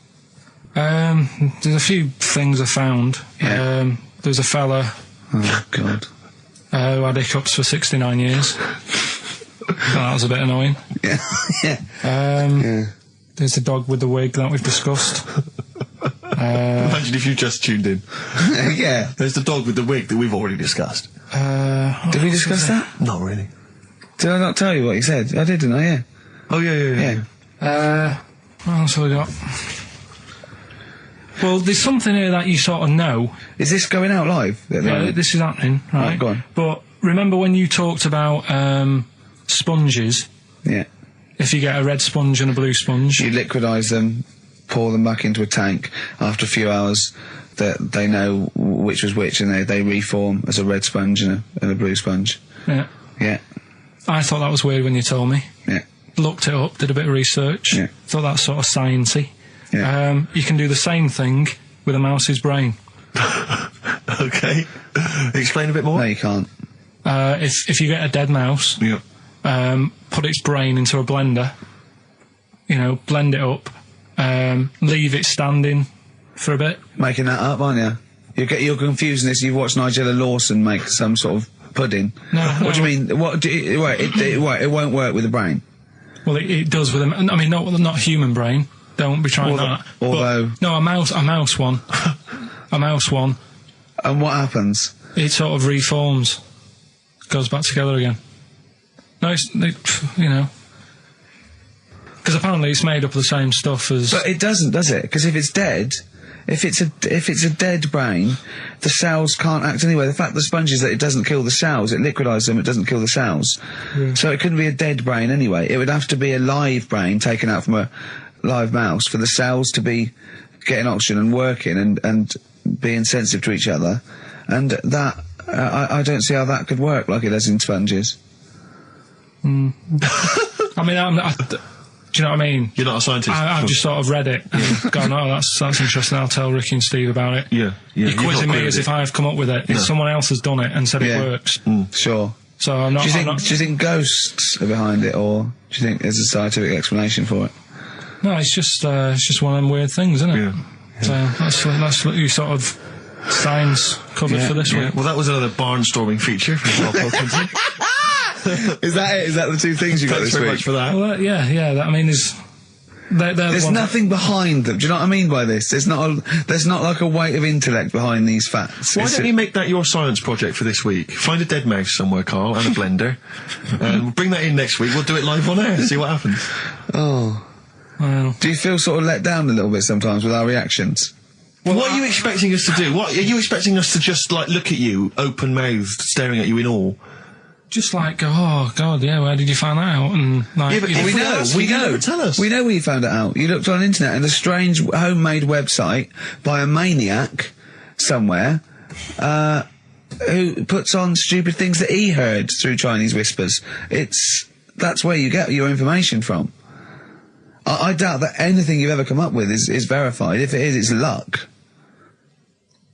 there's a few things I found. Yeah. There's a fella Oh, God. who had hiccups for 69 years. That was a bit annoying. Yeah. Yeah. There's the dog with the wig that we've discussed. Imagine if you just tuned in. Yeah. There's the dog with the wig that we've already discussed. Did we discuss that? Not really. Did I not tell you what he said? I did, didn't I? Yeah. Oh, yeah. What else have we got? Well, there's something here that you sort of know. Is this going out live? This is happening, right? Go on. But remember when you talked about sponges? Yeah. If you get a red sponge and a blue sponge, You liquidise them, pour them back into a tank. After a few hours, they know which was which, and they reform as a red sponge and a blue sponge. yeah. Yeah. I thought that was weird when you told me. Yeah. Looked it up, did a bit of research. Yeah. Thought that's sort of sciencey. Yeah. You can do the same thing with a mouse's brain. Okay. Explain a bit more. No, you can't. If you get a dead mouse, Yeah. put its brain into a blender, blend it up, leave it standing for a bit. Making that up, aren't you? You're confusing this. You've watched Nigella Lawson make some sort of pudding. No. What do you mean? It won't work with the brain. Well, it does with them. I mean, not human brain. Don't be trying that. Although, no, a mouse one, a mouse one. and what happens? It sort of reforms, goes back together again. No, because apparently it's made up of the same stuff as. But it doesn't, does it? Because if it's dead, if it's a dead brain, the cells can't act anyway. The fact the sponge is that it doesn't kill the cells, it liquidises them, it doesn't kill the cells. Yeah. So it couldn't be a dead brain anyway. It would have to be a live brain taken out from a live mouse for the cells to be getting oxygen and working and being sensitive to each other. And that, I don't see how that could work like it does in sponges. I mean, do you know what I mean? You're not a scientist. I've just sort of read it and gone, oh, that's interesting, I'll tell Ricky and Steve about it. Yeah. You're You've quizzing not me queried as it. if I've come up with it. It's someone else has done it and said Yeah. it works. Sure. So I'm not... Do I'm not you think ghosts are behind it, or do you think there's a scientific explanation for it? no, it's just one of them weird things, isn't it? Yeah. So that's what you sort of science covered for this Yeah. week. Well, that was another barnstorming feature from Karl Pilkington. Is that it? Is that the two things you got Thanks this very week? much for that. Well, I mean, they're There's the ones- nothing behind them. Do you know what I mean by this? There's not like a weight of intellect behind these facts. Why It's- don't you make that your science project for this week? Find a dead mouse somewhere, Carl, and a blender. We'll bring that in next week. We'll do it live on air. See what happens. Oh. Well, Do you feel sort of let down a little bit sometimes with our reactions? Well, what are you expecting us to do? What are you expecting us to just like look at you, open-mouthed, staring at you in awe? just like go, oh God, yeah, where did you find that out? And like, Yeah, but you know, if We know, asked, we you know. never tell us. We know where you found it out. You looked on the internet and a strange homemade website by a maniac somewhere, who puts on stupid things that he heard through Chinese whispers. That's where you get your information from. I doubt that anything you've ever come up with is verified. If it is, it's luck.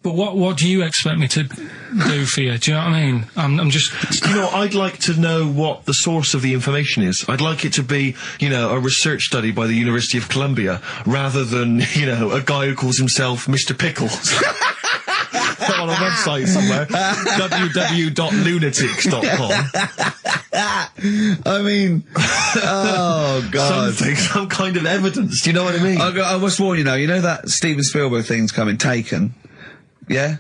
but what do you expect me to do for you? Do you know what I mean? I'm just. You know, I'd like to know what the source of the information is. I'd like it to be, you know, a research study by the University of Columbia, rather than, you know, a guy who calls himself Mr. Pickles. On a website somewhere, www.lunatics.com. I mean, oh God. Some kind of evidence, do you know what I mean? I must warn you now, you know that Steven Spielberg thing's coming, Taken? Yeah?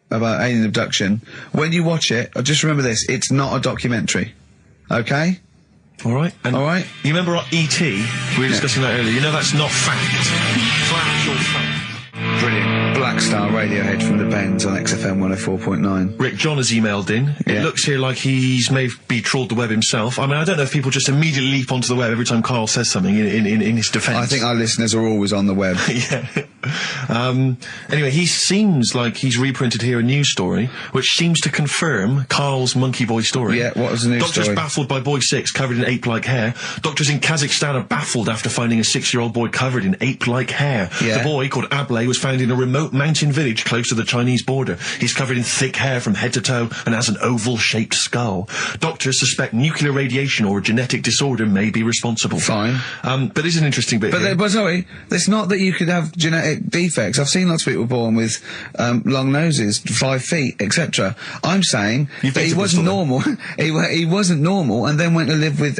About alien abduction. When you watch it, just remember this, it's not a documentary. Okay? Alright. Alright? You remember E.T.? We were discussing that earlier. You know that's not fact. Factual fact. Brilliant. Black Star Radiohead from the Bends on XFM 104.9. Rick John has emailed in. Yeah. It looks here like he's maybe trawled the web himself. I mean, I don't know if people just immediately leap onto the web every time Carl says something in his defence. I think our listeners are always on the web. Yeah. Anyway, he seems like he's reprinted here a news story, which seems to confirm Carl's monkey boy story. Yeah, what was the news Doctors story? baffled by boy 6 covered in ape-like hair. Doctors in Kazakhstan are baffled after finding a 6-year-old boy covered in ape-like hair. Yeah. The boy, called Ablay, was found in a remote mountain village close to the Chinese border. He's covered in thick hair from head to toe and has an oval-shaped skull. Doctors suspect nuclear radiation or a genetic disorder may be responsible. Fine. But there's an interesting bit here. But sorry, it's not that you could have genetic defects. I've seen lots of people born with long noses, 5 feet, etc. I'm saying You've that been he to wasn't Bristol, normal. he wasn't normal, and then went to live with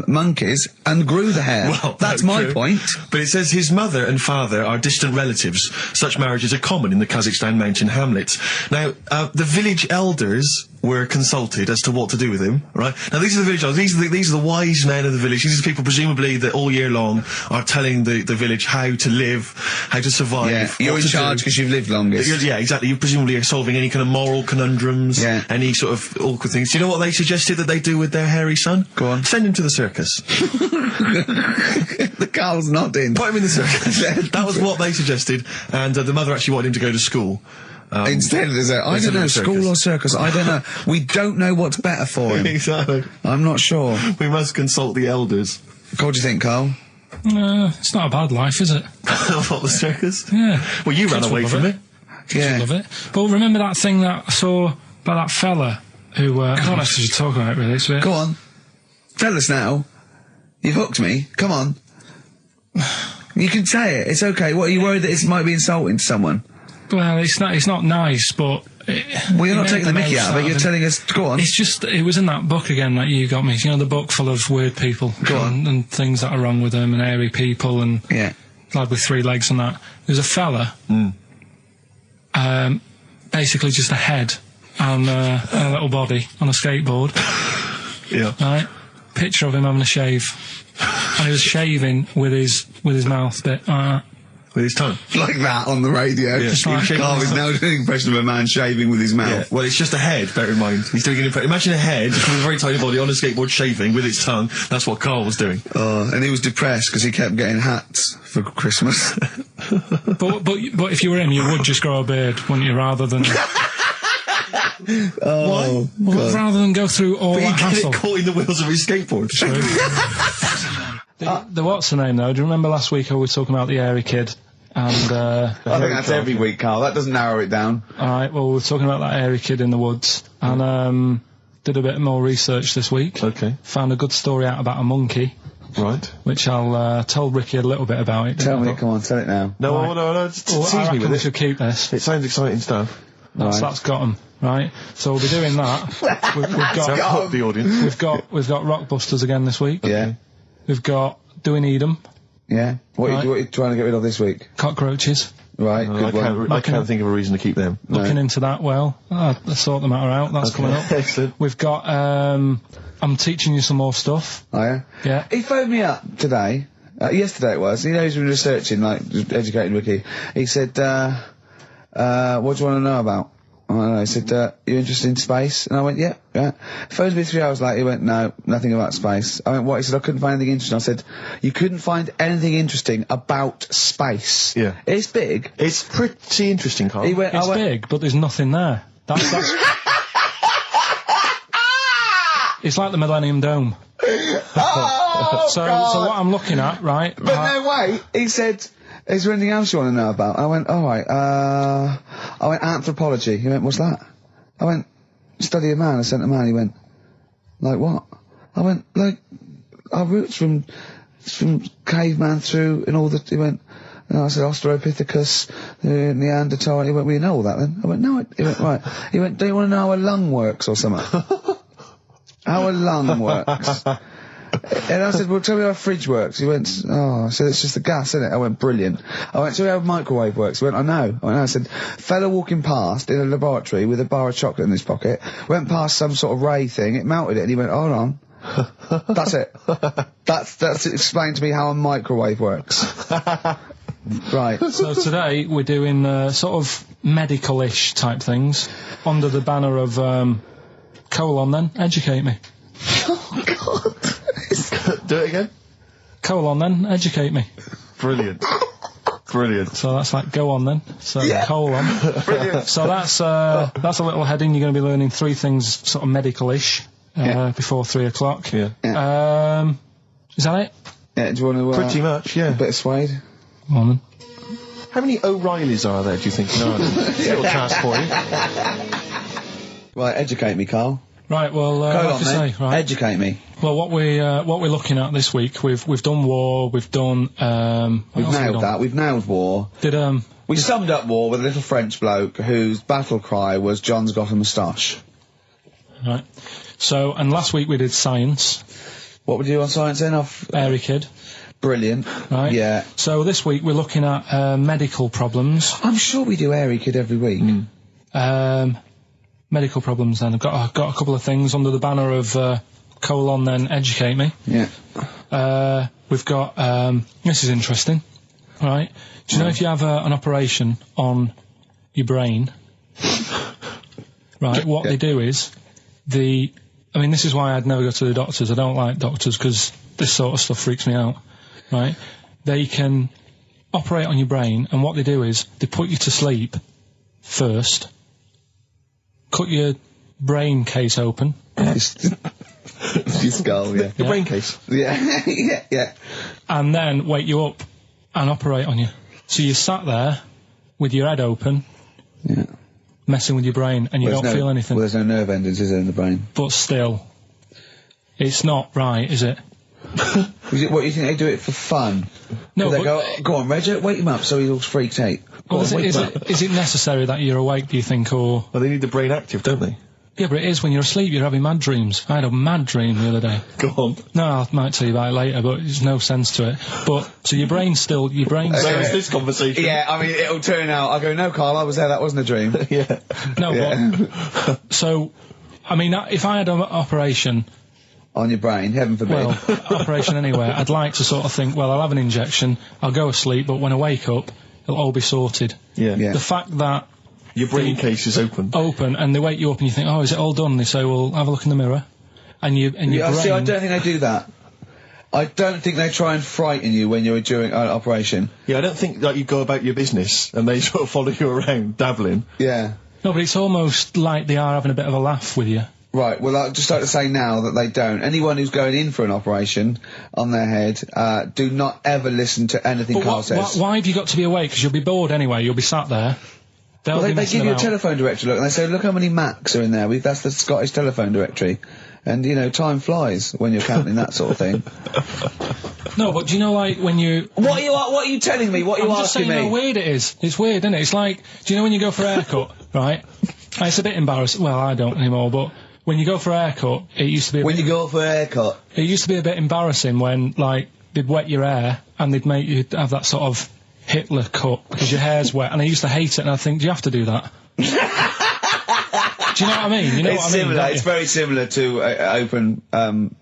monkeys and grew the hair. Well, that's no, my true. point. But it says his mother and father are distant relatives. Such marriages are common in the Kazakhstan mountain hamlets. Now, the village elders were consulted as to what to do with him, right? Now, these are the village elders. These are the wise men of the village. These are the people, presumably, that all year long are telling the village how to live, how to survive. Yeah, you're in charge because you've lived longest. Yeah, exactly. You presumably are solving any kind of moral conundrums, any sort of awkward things. Do you know what they suggested that they do with their hairy son? Go on. Send him to the circus. The Carl's nodding. Put him in the circus. That was what they suggested, and the mother actually wanted him to go to school. Instead, there's I don't know, school or circus, I don't know. We don't know what's better for him. Exactly. I'm not sure. We must consult the elders. What do you think, Carl? It's not a bad life, is it? What, the circus? Yeah. Well, you ran Kids away will from love it. Kids will love it. But remember that thing that I saw about that fella who, I don't know if you should talk about it really, it's a bit... Go on. Tell us now. You've hooked me. Come on. You can say it. It's okay. What, are you worried that it might be insulting to someone? Well, it's not nice, but... Well, you're not taking the mickey out of it, you're telling us... Go on. It's just, it was in that book again that you got me. You know, the book full of weird people. Go on. And things that are wrong with them, and hairy people, and... Yeah. Lad with 3 legs and that. There's a fella... basically just a head and a little body on a skateboard. Yeah. Right? Picture of him having a shave. And he was shaving with his mouth bit. With his tongue. Like that on the radio. Yeah. Just like- Carl is now doing an impression of a man shaving with his mouth. Yeah. Well, it's just a head, bear in mind. He's doing an impression. Imagine a head with a very tiny body on a skateboard shaving with its tongue. That's what Carl was doing. And he was depressed because he kept getting hats for Christmas. But if you were him, you would just grow a beard, wouldn't you, rather than... Oh, Well, rather than go through all But that he'd get hassle. it caught in the wheels of his skateboard. The what's the name, though? Do you remember last week I was talking about the hairy kid? And, I think that's every week, Carl. That doesn't narrow it down. alright, well, we were talking about that hairy kid in the woods, and, did a bit more research this week. Okay. Found a good story out about a monkey, Right. which I'll, tell Ricky a little bit about it. Tell me, come on, tell it now. No, Right. no, just Well, tease I me reckon with we it. should keep this. It sounds exciting stuff. That's got 'em, right? So we'll be doing that. we've So got hook the audience. we've got Rockbusters again this week. Yeah. We've got Do We Need 'Em? Yeah. What Right. are you trying to get rid of this week? Cockroaches. Right, I good one. can't think of a reason to keep them. Looking into that well. Let's sort the matter out. That's coming up. Excellent. We've got I'm teaching you some more stuff. Oh, yeah? Yeah. He phoned me up today. Yesterday it was. You know, he's been researching, like, just educating Ricky. He said, what do you want to know about? I don't know. He said, you interested in space? And I went, yeah. He phoned me 3 hours later. He went, no, nothing about space. I went, what? He said, I couldn't find anything interesting. I said, you couldn't find anything interesting about space? Yeah. It's big. It's pretty interesting, Carl. He went, It's big, but there's nothing there. That's it's like the Millennium Dome. So what I'm looking at, right? But no, wait. He said, is there anything else you want to know about? I went, all right. I went, anthropology. He went, what's that? I went, study a man. I sent a man. He went, like what? I went, like, our roots from caveman through and all that. He went, I said, Australopithecus, Neanderthal. He went, well, you know all that then? I went, no. He went, right. He went, do you want to know how a lung works or something? How a lung works? And I said, well, tell me how a fridge works. He went, oh, I said, it's just the gas, isn't it? I went, brilliant. I went, tell me how a microwave works. He went, I know. I said, fella walking past in a laboratory with a bar of chocolate in his pocket, went past some sort of ray thing, it melted it, and he went, hold on. That's it. That's explained to me how a microwave works. Right. So today we're doing sort of medical-ish type things under the banner of colon. Then educate me. Oh God. Do it again. Colon. Then educate me. Brilliant. Brilliant. So that's like go on then. So colon. Brilliant. So that's a little heading. You're going to be learning 3 things sort of medical-ish before 3 o'clock. Yeah. Is that it? Yeah, do you want to... Pretty much, yeah. A bit of suede? Come on then. How many O'Reillys are there, do you think? No, little task for you. Right, educate me, Carl. Right, well, Go like on, I then. say, right. Educate me. Well, what we're looking at this week, we've done war, we've done We've nailed that. We've nailed war. We summed up war with a little French bloke whose battle cry was "John's got a moustache." Right. So, and last week we did science. What would you do on science then? Airy kid. Brilliant. Right. Yeah. So this week we're looking at medical problems. I'm sure we do Airy Kid every week. medical problems then. I've got a couple of things under the banner of colon then educate me. Yeah. We've got, this is interesting, right? Do you know if you have an operation on your brain, right, what they do is, I mean, this is why I'd never go to the doctors. I don't like doctors because this sort of stuff freaks me out, right? They can operate on your brain, and what they do is they put you to sleep first, cut your brain case open. Your skull, yeah. Your brain case. Yeah, yeah. And then wake you up and operate on you. So you sat there with your head open, Yeah. messing with your brain, and you don't feel anything. Well, there's no nerve endings, is there, in the brain? But still, it's not right, is it? What do you think they do it for fun? No, They but go on, Reg, wake him up so he all freaks out. Go on, wake him up. is it necessary that you're awake, do you think, or... Well, they need the brain active, don't they? Yeah, but it is when you're asleep, you're having mad dreams. I had a mad dream the other day. Go on. No, I might tell you about it later, but there's no sense to it. But, so your brain's still... Where's this conversation? Yeah, I mean, it'll turn out, I go, no, Carl, I was there, that wasn't a dream. Yeah. No, Yeah. but... So, I mean, if I had an operation... On your brain, heaven forbid. Well, operation anywhere, I'd like to sort of think, well, I'll have an injection, I'll go asleep, but when I wake up, it'll all be sorted. Yeah. Yeah. The fact that... Your brain case is open. And they wake you up and you think, oh, is it all done? And they say, well, have a look in the mirror. And your brain... See, I don't think they do that. I don't think they try and frighten you when you're during an operation. Yeah, I don't think that you go about your business and they sort of follow you around, dabbling. Yeah. No, but it's almost like they are having a bit of a laugh with you. Right, well, I'd just like to say now that they don't. Anyone who's going in for an operation on their head, do not ever listen to anything But Carl says. why have you got to be awake? Because you'll be bored anyway, you'll be sat there. Well, they give you a telephone directory look, and they say, look how many Macs are in there. That's the Scottish telephone directory. And, you know, time flies when you're counting that sort of thing. No, but do you know, like, when you... What are you telling me? What are you I'm just asking saying me? how weird it is. It's weird, isn't it? It's like, do you know when you go for a haircut, right? It's a bit embarrassing. Well, I don't anymore, but... When you go for a haircut, it used to be... When you go for a haircut? It used to be a bit embarrassing when, like, they'd wet your hair and they'd make you have that sort of Hitler cut because your hair's wet, and I used to hate it, and I think, do you have to do that? Do you know what I mean? You know It's what I mean, similar. don't It's you? very similar to open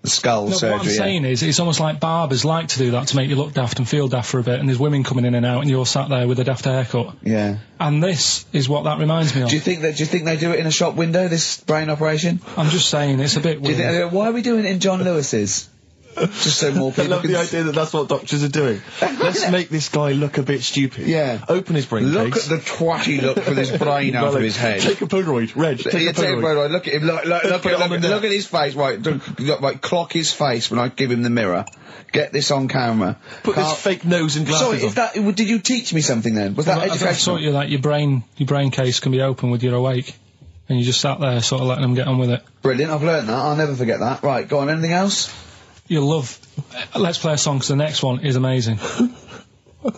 skull No, surgery. what I'm saying is, it's almost like barbers like to do that to make you look daft and feel daft for a bit, and there's women coming in and out, and you're sat there with a daft haircut. Yeah. And this is what that reminds me of. Do you think they do it in a shop window, this brain operation? I'm just saying, it's a bit Do you weird. think, why are we doing it in John Lewis's? Just so more I people love can the idea that that's what doctors are doing. Let's make this guy look a bit stupid. Yeah. Open his brain Look case. at the twatty look for this brain out of his head. Take a Polaroid. Reg, take a Polaroid. Look at him. Look at his face. Right, clock his face when I give him the mirror. Get this on camera. Put this fake nose and glasses Sorry, on. is that? Did you teach me something then? Was that I educational? thought you that your brain case can be open with your awake, and you just sat there sort of letting them get on with it. Brilliant. I've learnt that. I'll never forget that. Right, go on. Anything else? You'll love... Let's play a song, because the next one is amazing.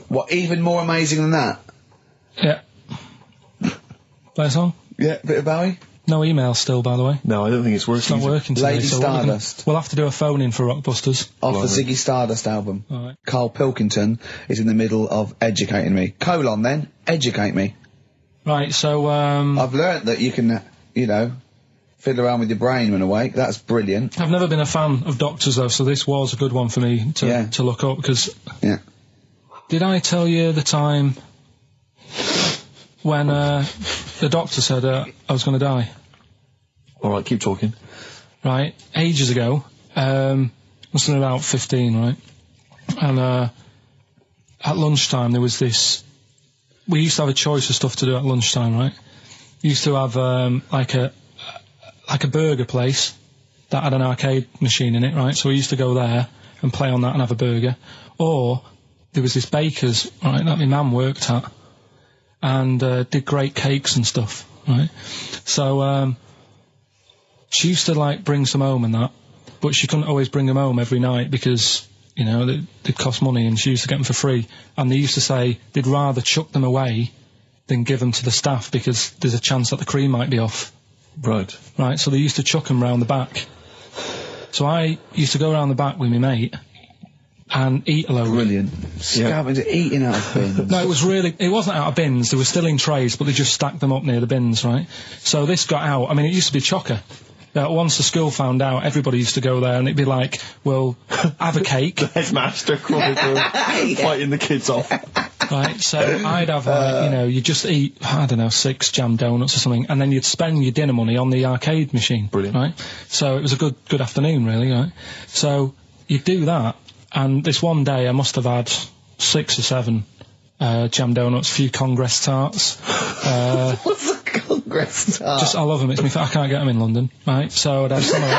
What? Even more amazing than that? Yeah. Play a song? Yeah. Bit of Bowie. No email still, by the way. No, I don't think it's working. It's not working today. Lady so Stardust. we'll have to do a phone-in for Rockbusters. Off the Ziggy Stardust album. All right. Karl Pilkington is in the middle of educating me. Colon then, educate me. Right, so, I've learnt that you can, you know, fiddle around with your brain when awake. That's brilliant. I've never been a fan of doctors, though, so this was a good one for me to look up, because... Yeah. Did I tell you the time when the doctor said I was going to die? Alright, keep talking. Right, ages ago, must have been about 15, right? And at lunchtime there was this... We used to have a choice of stuff to do at lunchtime, right? We used to have like a burger place that had an arcade machine in it, right? So we used to go there and play on that and have a burger. Or there was this baker's, right, that my mum worked at, and did great cakes and stuff, right? So she used to like bring some home and that, but she couldn't always bring them home every night because, you know, they'd cost money, and she used to get them for free. And they used to say they'd rather chuck them away than give them to the staff because there's a chance that the cream might be off. Right. Right, so they used to chuck them round the back. So I used to go round the back with my mate, and eat a load. Brilliant. Scavenger, eating out of bins. No, it wasn't out of bins, they were still in trays, but they just stacked them up near the bins, right? So this got out, I mean, it used to be chocker. Once the school found out, everybody used to go there, and it'd be like, well, have a cake. The headmaster crawling through, fighting the kids off. Right, so I'd have, you just eat, I don't know, 6 jam donuts or something, and then you'd spend your dinner money on the arcade machine. Brilliant. Right? So it was a good afternoon, really, right? So you'd do that, and this one day I must have had 6 or 7 jam donuts, a few Congress tarts. What's a Congress tart? I love them, I can't get them in London, right? So I'd have some of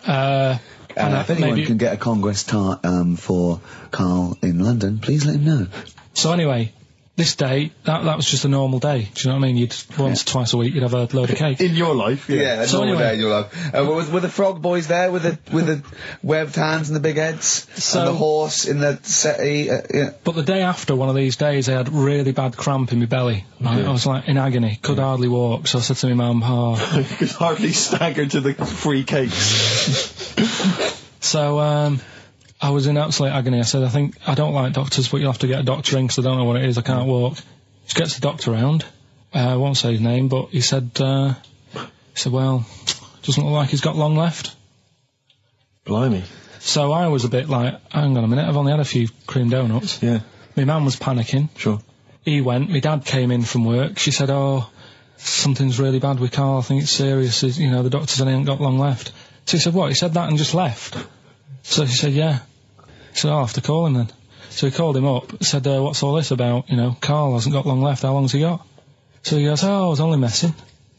them. If anyone can get a Congress tart for Karl in London, please let him know. So anyway, this day, that was just a normal day. Do you know what I mean? You'd once, twice a week, you'd have a load of cake. In your life, Yeah, So normal anyway- day in your life. Were the frog boys there with the webbed hands and the big heads? So- and the horse in the settee? Yeah. But the day after one of these days, I had really bad cramp in my belly. Right? I was like in agony, could hardly walk. So I said to my mum, You could hardly stagger to the free cakes. So I was in absolute agony. I said, I don't like doctors, but you'll have to get a doctor in because I don't know what it is. I can't walk. She gets the doctor round. I won't say his name, but he said, well, doesn't look like he's got long left. Blimey. So I was a bit like, hang on a minute, I've only had a few cream donuts. Yeah. My mum was panicking. Sure. He went. My dad came in from work. She said, something's really bad with Karl. I think it's serious. The doctor said he ain't got long left. So he said, what? He said that and just left? So she said, yeah. He said, I'll have to call him then. So he called him up, said, what's all this about? Karl hasn't got long left. How long's he got? So he goes, I was only messing.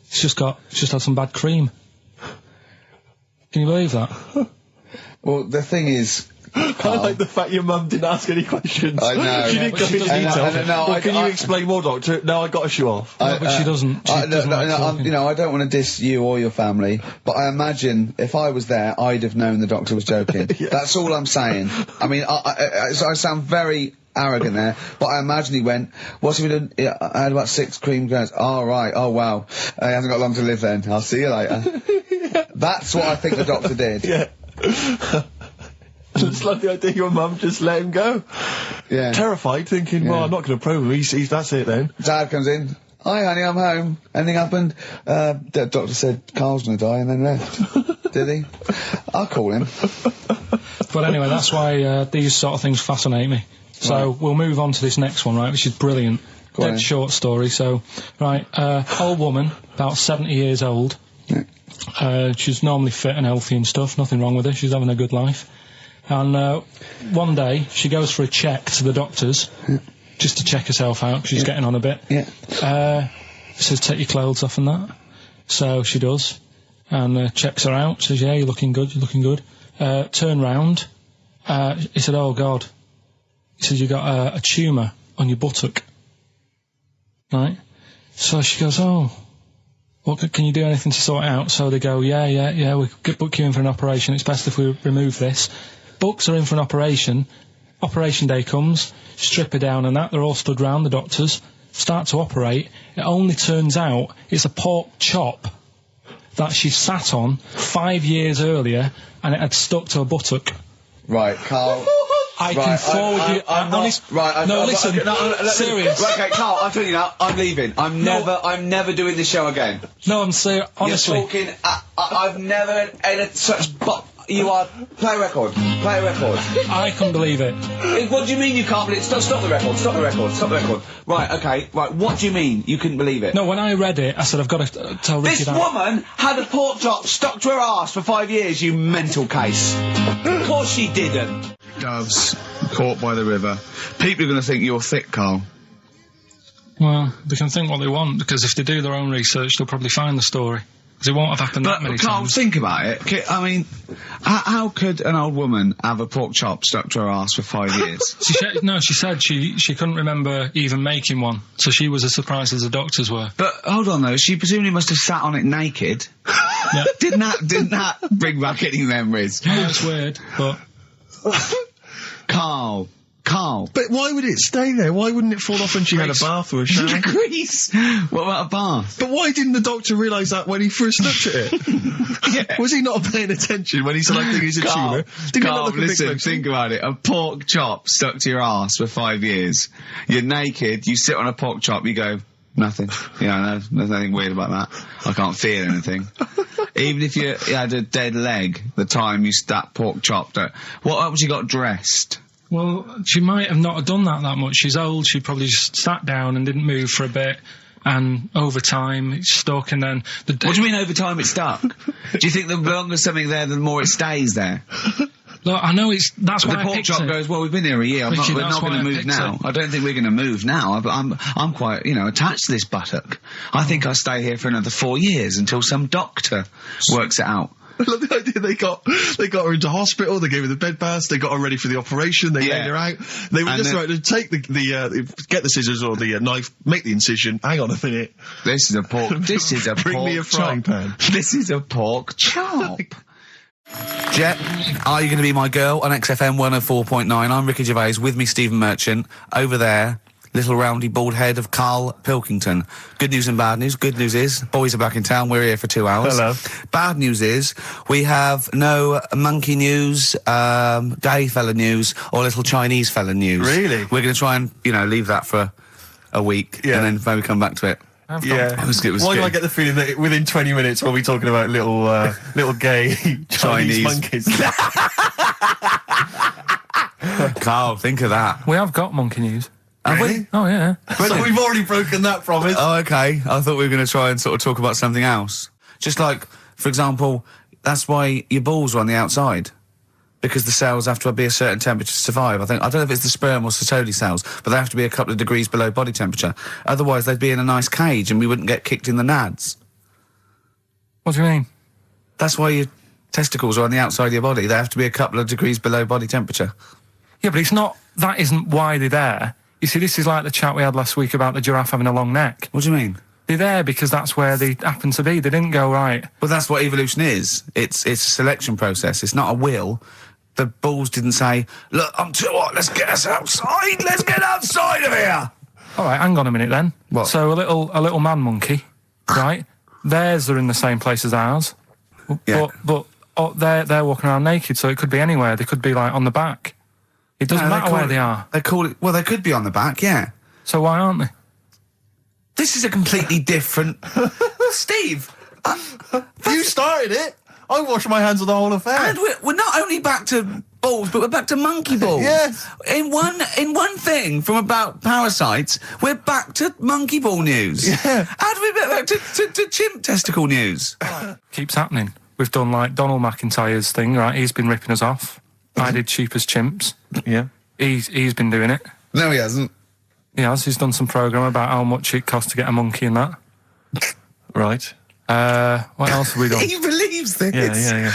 He's just had some bad cream. Can you believe that? Well, the thing is, I like the fact your mum didn't ask any questions. I know. She didn't go into detail. Can you explain more, doctor? No, I got to shoe off. No, but she doesn't. I don't want to diss you or your family, but I imagine if I was there, I'd have known the doctor was joking. Yeah. That's all I'm saying. I mean, I sound very arrogant there, but I imagine he went, what's he been doing? I had about 6 cream cones. Oh, right. Oh, wow. He hasn't got long to live then. I'll see you later. That's what I think the doctor did. Yeah. It's like the idea your mum just let him go. Yeah. Terrified, thinking, well, I'm not going to probe him. He's that's it then. Dad comes in. Hi, honey, I'm home. Anything happened? The doctor said Karl's going to die and then left. Did he? I'll call him. But anyway, that's why these sort of things fascinate me. So we'll move on to this next one, right, which is brilliant. Dead short story. So, right, old woman, about 70 years old. Yeah. She's normally fit and healthy and stuff. Nothing wrong with her. She's having a good life. And one day, she goes for a check to the doctor's, just to check herself out, 'cause she's getting on a bit. Yeah. Says, take your clothes off and that. So she does. And checks her out. Says, yeah, you're looking good, you're looking good. Turn round. He said, oh, God. He said, you got a tumour on your buttock. Right? So she goes, oh, what, can you do anything to sort it out? So they go, yeah, we could book you in for an operation. It's best if we remove this. Books are in for an operation. Operation day comes, strip her down and that. They're all stood round, the doctors. Start to operate. It only turns out it's a pork chop that she sat on 5 years earlier and it had stuck to her buttock. Right, Karl. I can forward you. Serious. Right, okay, Karl, I'm telling you now, I'm leaving. I'm never doing this show again. No, I'm serious. Honestly. You're talking, I've never had such, you are, play a record. I couldn't believe it. What do you mean you can't believe it? Stop the record. Right, okay, right, what do you mean you couldn't believe it? No, when I read it, I said, I've got to tell Ricky This that. woman had a pork chop stuck to her arse for 5 years, you mental case. Of course she didn't. Doves, caught by the river. People are going to think you're thick, Karl. Well, they can think what they want, because if they do their own research, they'll probably find the story. Because it won't have happened that many Karl, times. think about it. I mean, how could an old woman have a pork chop stuck to her arse for 5 years? She said she couldn't remember even making one, so she was as surprised as the doctors were. But hold on though, she presumably must have sat on it naked. Yeah. Didn't that bring back any memories? Yeah, it's weird, but... Karl, Carl. But why would it stay there? Why wouldn't it fall off when she had a bath or a shower? Grease. What about a bath? But why didn't the doctor realise that when he first looked at it? Yeah. Was he not paying attention when he said, I think it's a tumour? Did he not Carl, look a bit listen, closer? think about it. A pork chop stuck to your ass for 5 years. You're naked, you sit on a pork chop, you go, nothing. Yeah, no, there's nothing weird about that. I can't feel anything. Even if you had a dead leg, the time you that pork chop, what else you got dressed? Well, she might have not have done that much. She's old, she probably just sat down and didn't move for a bit, and over time it's stuck, and then... What do you mean over time it's stuck? Do you think the longer something there, the more it stays there? Look, I know that's why the I pork picked chop it. goes, well, we've been here a year, Richie, we're that's not going why to I move picked now. it. I don't think we're going to move now, but I'm quite, attached to this buttock. I think I'll stay here for another 4 years until some doctor works it out. I love the idea they got her into hospital, they gave her the bed baths, they got her ready for the operation, they laid her out. They were just right to take get the scissors or the knife, make the incision. Hang on a minute. This is a pork. This is a Bring pork me a frying chop. pan. This is a pork chop. Jet, are you going to be my girl on XFM 104.9? I'm Ricky Gervais, with me Stephen Merchant. Over there, little roundy bald head of Karl Pilkington. Good news and bad news. Good news is, boys are back in town, we're here for 2 hours. Hello. Bad news is, we have no monkey news, gay fella news, or little Chinese fella news. Really? We're going to try and, leave that for a week, Yeah. and then maybe come back to it. Yeah. It was Why do good. I get the feeling that within 20 minutes we'll be talking about little gay Chinese monkeys? Carl, think of that. We have got monkey news. Have we? Oh, yeah. So we've already broken that promise. Oh, okay. I thought we were going to try and sort of talk about something else. Just like, for example, that's why your balls are on the outside. Because the cells have to be a certain temperature to survive. I don't know if it's the sperm or Sertoli cells, but they have to be a couple of degrees below body temperature. Otherwise, they'd be in a nice cage and we wouldn't get kicked in the nads. What do you mean? That's why your testicles are on the outside of your body. They have to be a couple of degrees below body temperature. Yeah, but that isn't why they're there. You see, this is like the chat we had last week about the giraffe having a long neck. What do you mean? They're there because that's where they happen to be. They didn't go, right. Well, that's what evolution is. It's a selection process. It's not a will. The balls didn't say, look, I'm too hot, let's get us outside, let's get outside of here! All right, hang on a minute then. What? So a little man monkey, right? Theirs are in the same place as ours. Yeah. But they're walking around naked, so it could be anywhere. They could be, like, on the back. It doesn't matter where they are. They call it, well, they could be on the back, yeah. So why aren't they? This is a completely different... Steve! You started it. I wash my hands of the whole affair. And we're not only back to balls, but we're back to monkey balls. Yes. In one thing from about parasites, we're back to monkey ball news. Yeah. How do we get back to chimp testicle news? Keeps happening. We've done, like, Donald McIntyre's thing, right? He's been ripping us off. I did Cheap as Chimps. Yeah. He's been doing it. No, he hasn't. He has. He's done some programme about how much it costs to get a monkey and that. Right. What else have we done? He believes this. Yeah.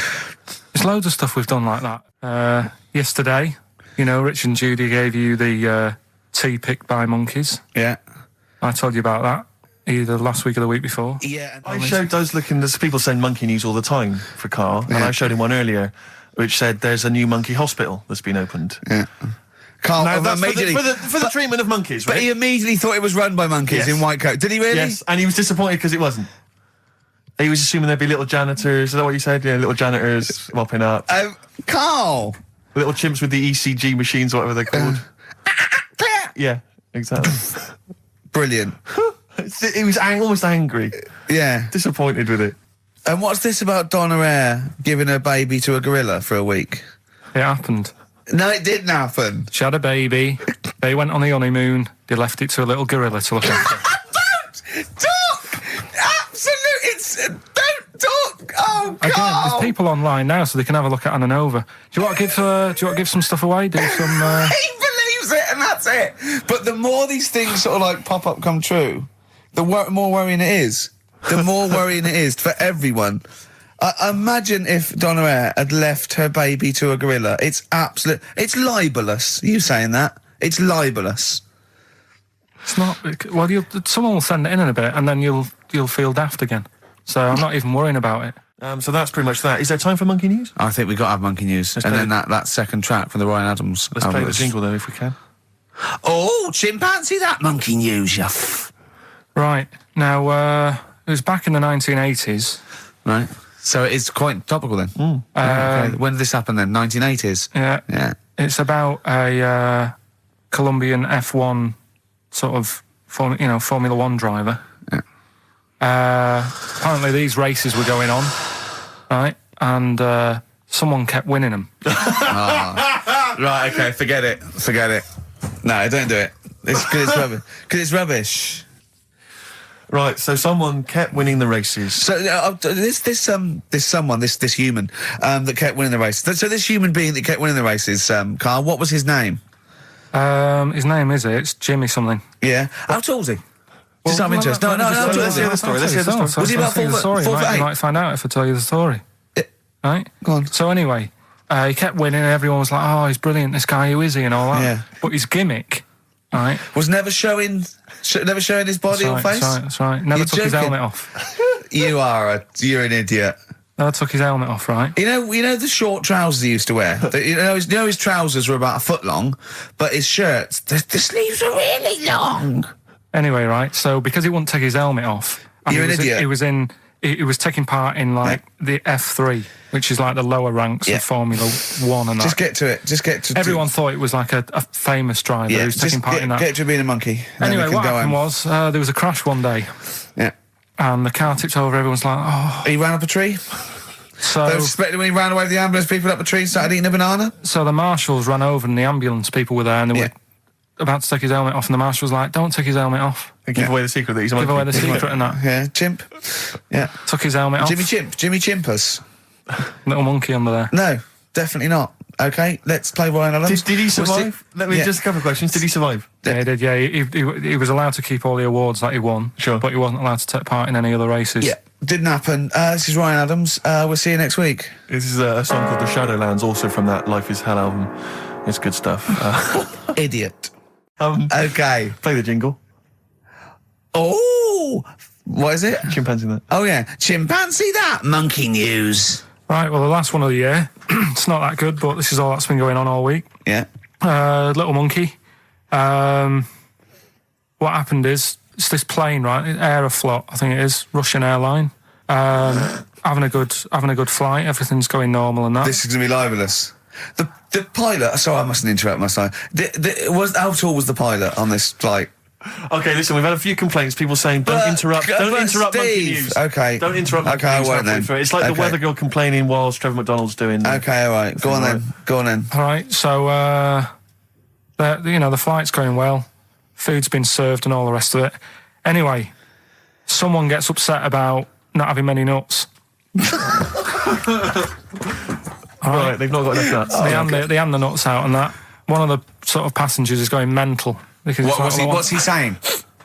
There's loads of stuff we've done like that. Yesterday, Rich and Judy gave you the tea picked by monkeys. Yeah. I told you about that either last week or the week before. Yeah. I showed those there's people send monkey news all the time for Carl, and Yeah. I showed him one earlier which said there's a new monkey hospital that's been opened. Yeah. Carl, Now, that's immediately... for the treatment of monkeys, But right? he immediately thought it was run by monkeys Yes. in white coat. Did he really? Yes, and he was disappointed because it wasn't. He was assuming there'd be little janitors. Is that what you said? Yeah, little janitors mopping up. Carl! Little chimps with the ECG machines, whatever they're called. Yeah, exactly. Brilliant. He was almost angry, Yeah. disappointed with it. And what's this about Donna Eyre giving her baby to a gorilla for a week? It happened. No, it didn't happen. She had a baby. They went on the honeymoon. They left it to a little gorilla to look after. Don't! Absolutely, don't talk! Oh, Again, Carl! there's people online now, so they can have a look at Anna Nova. Do you want to give some stuff away? Do some. He believes it, and that's it. But the more these things sort of like pop up, come true, the more worrying it is. The more worrying it is for everyone. Imagine if Donna Eyre had left her baby to a gorilla. It's it's libelous. You saying that? It's libelous. It's not. Well, someone will send it in a bit, and then you'll feel daft again. So I'm not even worrying about it. So that's pretty much that. Is there time for monkey news? I think we got to have monkey news, and then that second track from the Ryan Adams. Let's play the jingle though, if we can. Oh, chimpanzee that monkey news, you Right. Now, it was back in the 1980s. Right. So it is quite topical then. Okay. When did this happen then? 1980s? Yeah. Yeah. It's about a Colombian F1 sort of, Formula One driver. Yeah. Apparently these races were going on, right? And someone kept winning them. Right, okay, forget it. No, don't do it. It's because it's rubbish. Because it's rubbish. Right, so someone kept winning the races. So this human that kept winning the races. So this human being that kept winning the races, Carl, what was his name? His name it's Jimmy something. Yeah. How tall is he? Just out of interest. No, let's hear the story. Let's hear the story. Was he about 4 foot 8? You might find out if I tell you the story. Right? Go on. So anyway, he kept winning and everyone was like, oh, he's brilliant, this guy, who is he, and all that. Yeah. But his gimmick, right? Was never showing his body or face? That's right. Never You're took his joking. helmet off. You're an idiot. Never took his helmet off, right? You know the short trousers he used to wear? His trousers were about a foot long, but his shirts, the sleeves were really long. Anyway, right, so because he wouldn't take his helmet off... and You're an idiot. He was taking part in, the F3, which is like the lower ranks of Formula 1 and that. Just get to it. Everyone thought it was like a famous driver who was taking part in that. Get to being a monkey. Anyway, what happened was, there was a crash one day. Yeah. And the car tipped over, everyone's like, oh... He ran up a tree? So... They were suspecting when he ran away with the ambulance people up a tree and started eating a banana? So the marshals ran over and the ambulance people were there and they were about to take his helmet off and the marshal was like, don't take his helmet off. And give away the secret that he's a monkey. Give away the secret and that. Yeah, chimp. Yeah. Took his helmet off. Jimmy Chimpus. Little monkey under there. No, definitely not. Okay, let's play Ryan Adams. Did he survive? Let me just a couple of questions. Did he survive? Yeah, he did, yeah. He was allowed to keep all the awards that he won. Sure. But he wasn't allowed to take part in any other races. Yeah, didn't happen. This is Ryan Adams. We'll see you next week. This is a song called The Shadowlands, also from that Life is Hell album. It's good stuff. Idiot. Okay. Play the jingle. Oh, what is it? Chimpanzee that. Oh yeah, chimpanzee that monkey news. Right, well, the last one of the year. It's not that good, but this is all that's been going on all week. Yeah. Little monkey. What happened is, it's this plane, right? Aeroflot, I think it is, Russian airline. Having a good flight. Everything's going normal and that. This is gonna be libelous. The pilot. Sorry, I mustn't interrupt my side. How tall was the pilot on this flight? Okay, listen, we've had a few complaints. People saying, don't interrupt monkey news. Okay. Don't interrupt monkey I news. won't then. It's like the Okay. weather girl complaining whilst Trevor McDonald's doing... Okay, all right. Go on then. All right, so the flight's going well, food's been served and all the rest of it. Anyway, someone gets upset about not having many nuts. Right, they've not got enough nuts. They hand the nuts out and that. One of the sort of passengers is going mental because What's he saying?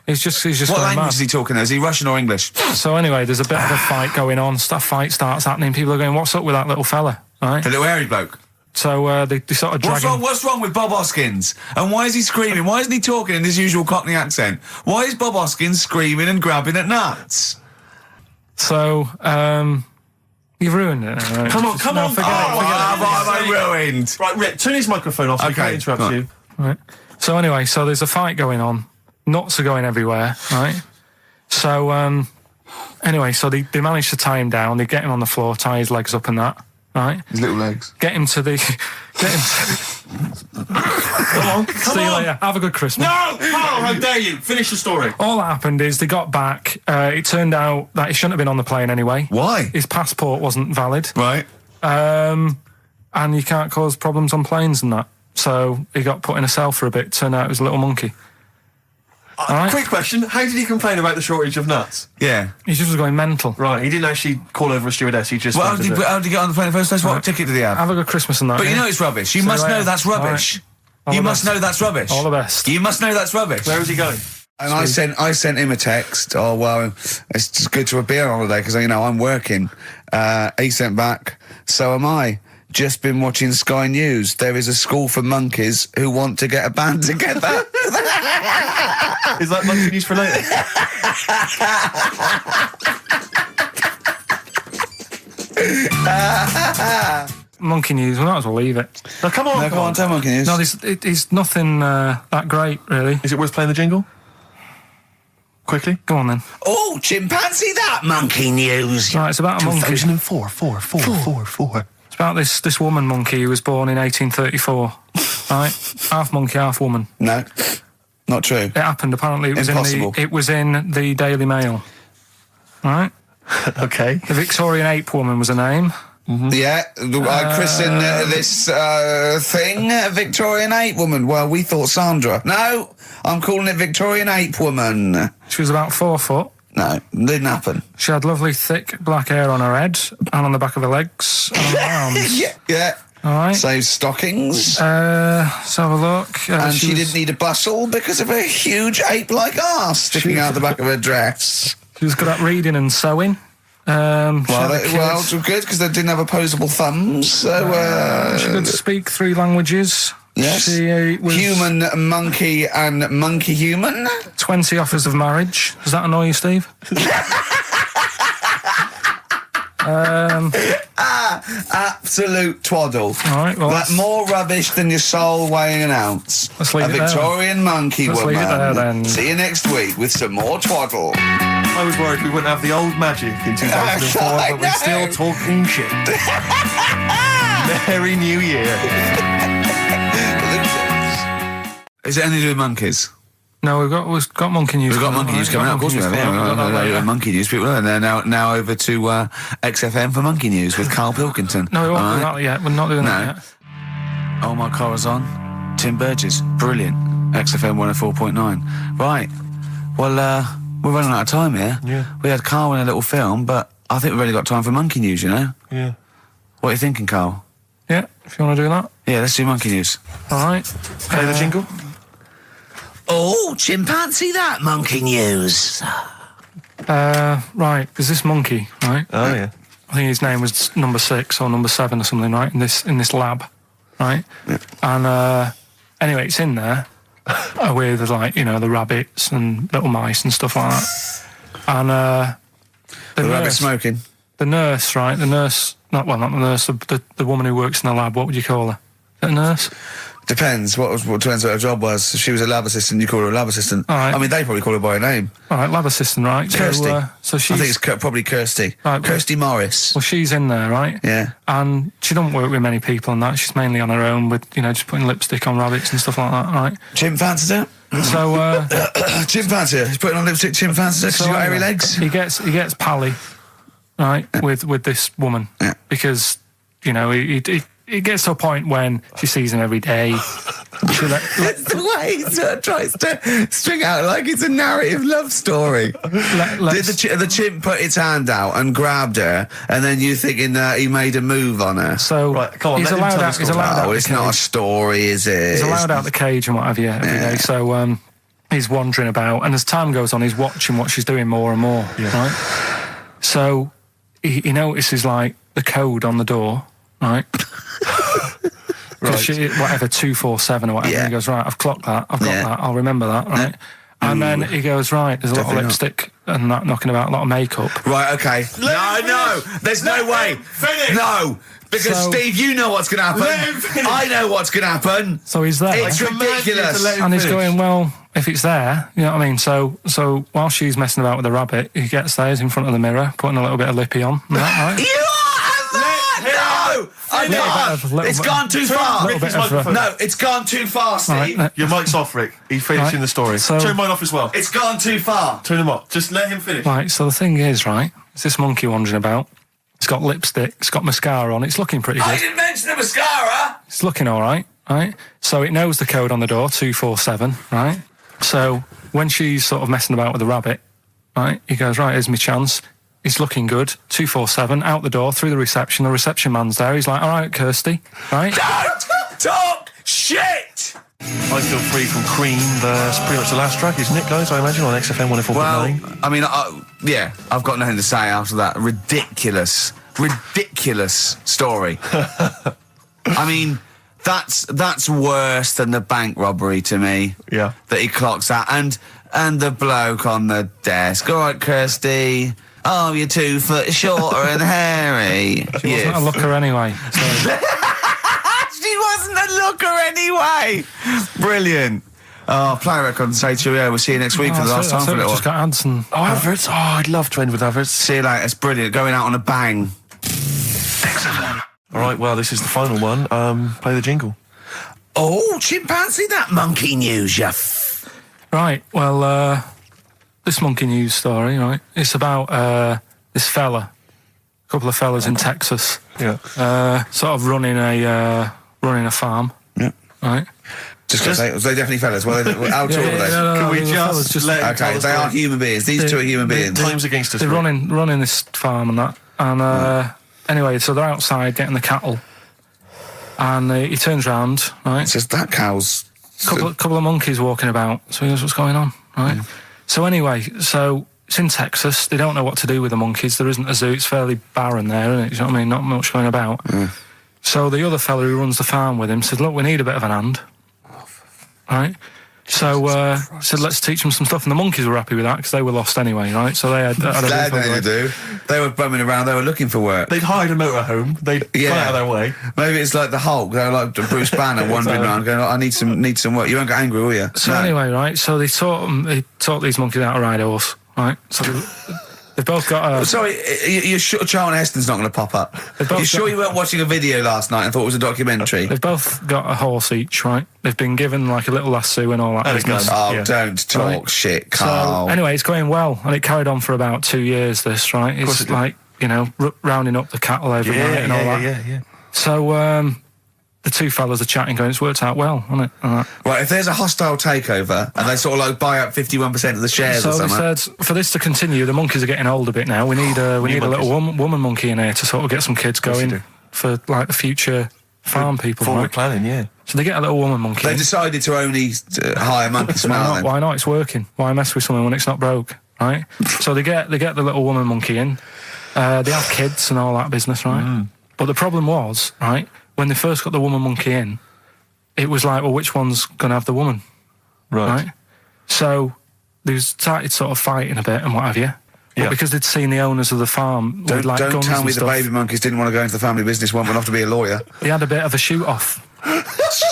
He's just What going language mad. is he talking? Is he Russian or English? So anyway, there's a bit of a fight going on. Fight starts happening. People are going, "What's up with that little fella?" Right? The little hairy bloke. So they sort of drag him. What's wrong with Bob Hoskins? And why is he screaming? Why isn't he talking in his usual Cockney accent? Why is Bob Hoskins screaming and grabbing at nuts? So you've ruined it. Right? Come on. What have I ruined? Right, Rick, turn his microphone off so we Okay, can't interrupt right. you. Right. So anyway, so there's a fight going on. Nuts are going everywhere, right? So anyway, so they manage to tie him down. They get him on the floor, tie his legs up and that, right? His little legs. Get him to the... Come See you later. Have a good Christmas. No! Carl, how dare you? Finish the story. All that happened is they got back. It turned out that he shouldn't have been on the plane anyway. Why? His passport wasn't valid. Right. And you can't cause problems on planes and that. So he got put in a cell for a bit. Turned out it was a little monkey. Right. Quick question, how did he complain about the shortage of nuts? Yeah. He just was going mental. Right, he didn't actually call over a stewardess, he just... Well, how did he get on the plane in the first place? What ticket did he have? Have a good Christmas and that. But you yeah? know it's rubbish. You See must you know later. that's rubbish. All right. You All the must best. know that's rubbish. All the best. You must know that's rubbish. Where was he going? And I sent him a text. Oh well, it's just good to have been on holiday because I'm working. He sent back. So am I. Just been watching Sky News. There is a school for monkeys who want to get a band together. Is that monkey news for later? Monkey news, we might as well leave it. No, come on. No, come on, tell monkey news. No, it's nothing that great, really. Is it worth playing the jingle? Quickly. Go on then. Oh, chimpanzee that monkey news. Right, it's about a monkey. 2004, four. It's about this woman monkey who was born in 1834. Right? Half monkey, half woman. No, not true. It happened, apparently. Impossible. It was in the Daily Mail. Right? Okay. The Victorian ape woman was her name. Yeah, I christened this thing Victorian ape woman. Well, we thought Sandra. No, I'm calling it Victorian ape woman. She was about 4 foot. No, didn't happen. She had lovely thick black hair on her head and on the back of her legs and on her arms. Yeah. All right. Save stockings. Let's have a look. And she didn't need a bustle because of a huge ape-like arse sticking out the back of her dress. She was good at reading and sewing. Well, it's good because they didn't have opposable thumbs. So she could speak 3 languages. yes, She was human, monkey, and monkey human. 20 offers of marriage. Does that annoy you, Steve? Absolute twaddle. All right, well, But more rubbish than your soul weighing an ounce. Let's leave a it there. Victorian monkey Let's woman. leave it there, then. See you next week with some more twaddle. I was worried we wouldn't have the old magic in 2004, I but we're still know. talking shit. Merry New Year. Is it anything to do with monkeys? No, we've got monkey news. We've got coming monkey up, news right? coming up. Of course we have. Yeah, We've got that later. monkey news. People, and they're now over to XFM for monkey news with Karl Pilkington. No, we won't All do right? that yet. We're not doing that No. yet. Oh My Corazon, Tim Burgess, brilliant. XFM 104.9. Right. Well, we're running out of time here. Yeah. We had Karl in a little film, but I think we've only got time for monkey news. You know. Yeah. What are you thinking, Karl? Yeah, if you want to do that. Yeah, let's do monkey news. All right. Play the jingle. Oh, chimpanzee that monkey news. Right, there's this monkey, right? Oh, yeah. I think his name was number 6 or number 7 or something, right? In this lab, right? Yeah. And anyway, it's in there with like the rabbits and little mice and stuff like that. And The rabbit smoking. the nurse, right? The nurse, not the nurse, the woman who works in the lab. What would you call her? Is it a nurse? Depends. What depends what her job was. If she was a lab assistant, you call her a lab assistant. All right. I mean, they probably call her by her name. All right, lab assistant, right? Kirsty. So she's I think it's probably Kirsty. Right, Kirsty Morris. well, she's in there, right? Yeah. And she don't work with many people and that. She's mainly on her own with, just putting lipstick on rabbits and stuff like that, right? Chim fancied her. So, Chim fancied her. He's putting on lipstick. Chim fancied her. 'Cause she's got hairy legs. He gets pally, right, with this woman. Yeah. Because, he gets to a point when she sees him every day. It's the way he sort of tries to string out like it's a narrative love story. Did the chimp put its hand out and grabbed her, and then you thinking that he made a move on her? So Right, come on, he's let him allowed tell the out. He's story. allowed out. Oh, the it's not a cage. story, is it? He's allowed out the cage and what have you every day. So he's wandering about, and as time goes on, he's watching what she's doing more and more. Right. So he notices like the code on the door, right? Because whatever 247 or whatever. Yeah. And he goes, right, I've clocked that. I've got that. I'll remember that. Right. And then he goes, right, there's a lot of Definitely not. lipstick and that knocking about, a lot of makeup. Right, okay. No, there's no way. finish. No, because So- Steve, you know what's going to happen. Let him finish. I know what's going to happen. So he's there. It's ridiculous. And he's going, well, if it's there, you know what I mean? So while she's messing about with the rabbit, he gets there, he's in front of the mirror, putting a little bit of lippy on. Right? You are no! I can't. It's gone too far. little bit of, No, it's gone too far, Steve. Right, Your mic's off, Rick. He's finishing Right. the story. So- Turn mine off as well. It's gone too far. Turn him off. Just let him finish. Right, so the thing is, right, it's this monkey wandering about. It's got lipstick, it's got mascara on, it's looking pretty I good. didn't mention the mascara. It's looking all right, right? So it knows the code on the door, 247, right? So when she's sort of messing about with the rabbit, right, he goes, right, here's my chance. He's looking good, 247, out the door, through the reception man's there. He's like, all right, Kirsty, right? Don't talk shit. I Feel Free from Cream. That's pretty much the last track, isn't it, guys? I imagine on XFM 104.9. Well, I mean, yeah, I've got nothing to say after that ridiculous story. I mean, that's worse than the bank robbery to me. Yeah. That he clocks out, and the bloke on the desk. All right, Kirsty, Oh, you're 2 foot shorter and hairy. She wasn't a looker anyway. So. She wasn't a looker anyway. Brilliant. Oh, play a record and say cheerio. We'll see you next week for the last time for a little Just got ads and... Oh, adverts. Oh, I'd love to end with adverts. See you later. It's brilliant. Going out on a bang. XFM. All right, well, this is the final one. Play the jingle. Oh, chimpanzee, that monkey news, you Right, well, this monkey news story, right, it's about this fella, a couple of fellas in Texas, sort of running a farm, right? Just gonna say, they definitely fellas. Well, how tall are they? Can we the fellas just let him tell Okay, us they are what- human beings. These two are human beings. Time's against us. They're Rick. running this farm and that, and anyway, so they're outside getting the cattle, and he turns round, right? It's just that cow's... Couple of monkeys walking about. So he goes, what's going on, right? So anyway, so it's in Texas. They don't know what to do with the monkeys. There isn't a zoo. It's fairly barren there, isn't it? You know what I mean? Not much going about. So the other fella who runs the farm with him said, look, we need a bit of an hand. Right? So said, let's teach them some stuff. And the monkeys were happy with that because they were lost anyway, right? So they had a They bit had of nothing to do. They were bumming around. They were looking for work. They'd hired a motorhome. They'd gone out of their way. Maybe it's like the Hulk. They're like Bruce Banner wandering around going, I need some work. You won't get angry, will you? So anyway, right, so they taught these monkeys how to ride a horse, right? So they've both got a... Sorry, you're sure Charlton Heston's not going to pop up? both You sure got- you weren't watching a video last night and thought it was a documentary? They've both got a horse each, right? They've been given like a little lasso and all that And a business. gun. Oh, Yeah. don't talk Right. shit, So Carl. anyway, it's going well, and it carried on for about 2 years. This, right? course It's it did. like, you know, rounding up the cattle every night and all that. Yeah. So the two fellas are chatting, going, "It's worked out well, hasn't it?" And that. Right, if there's a hostile takeover and they sort of like buy up 51% of the shares So or they something. said, for this to continue, the monkeys are getting old a bit now. We need a little woman monkey in here to sort of get some kids course you going do. for like the future farm people. Forward Right? planning, yeah. So they get a little woman monkey. They in. decided to only hire monkeys from now then. Why not? It's working. Why mess with something when it's not broke, right? So they get the little woman monkey in. They have kids and all that business, right? But the problem was, right, when they first got the woman monkey in, it was like, well, which one's going to have the woman, right? So they started sort of fighting a bit and what have you. But Yeah. because they'd seen the owners of the farm with like Don't guns tell me and the stuff, baby monkeys didn't want to go into the family business, went off to be a lawyer. they had a bit of a shoot-off.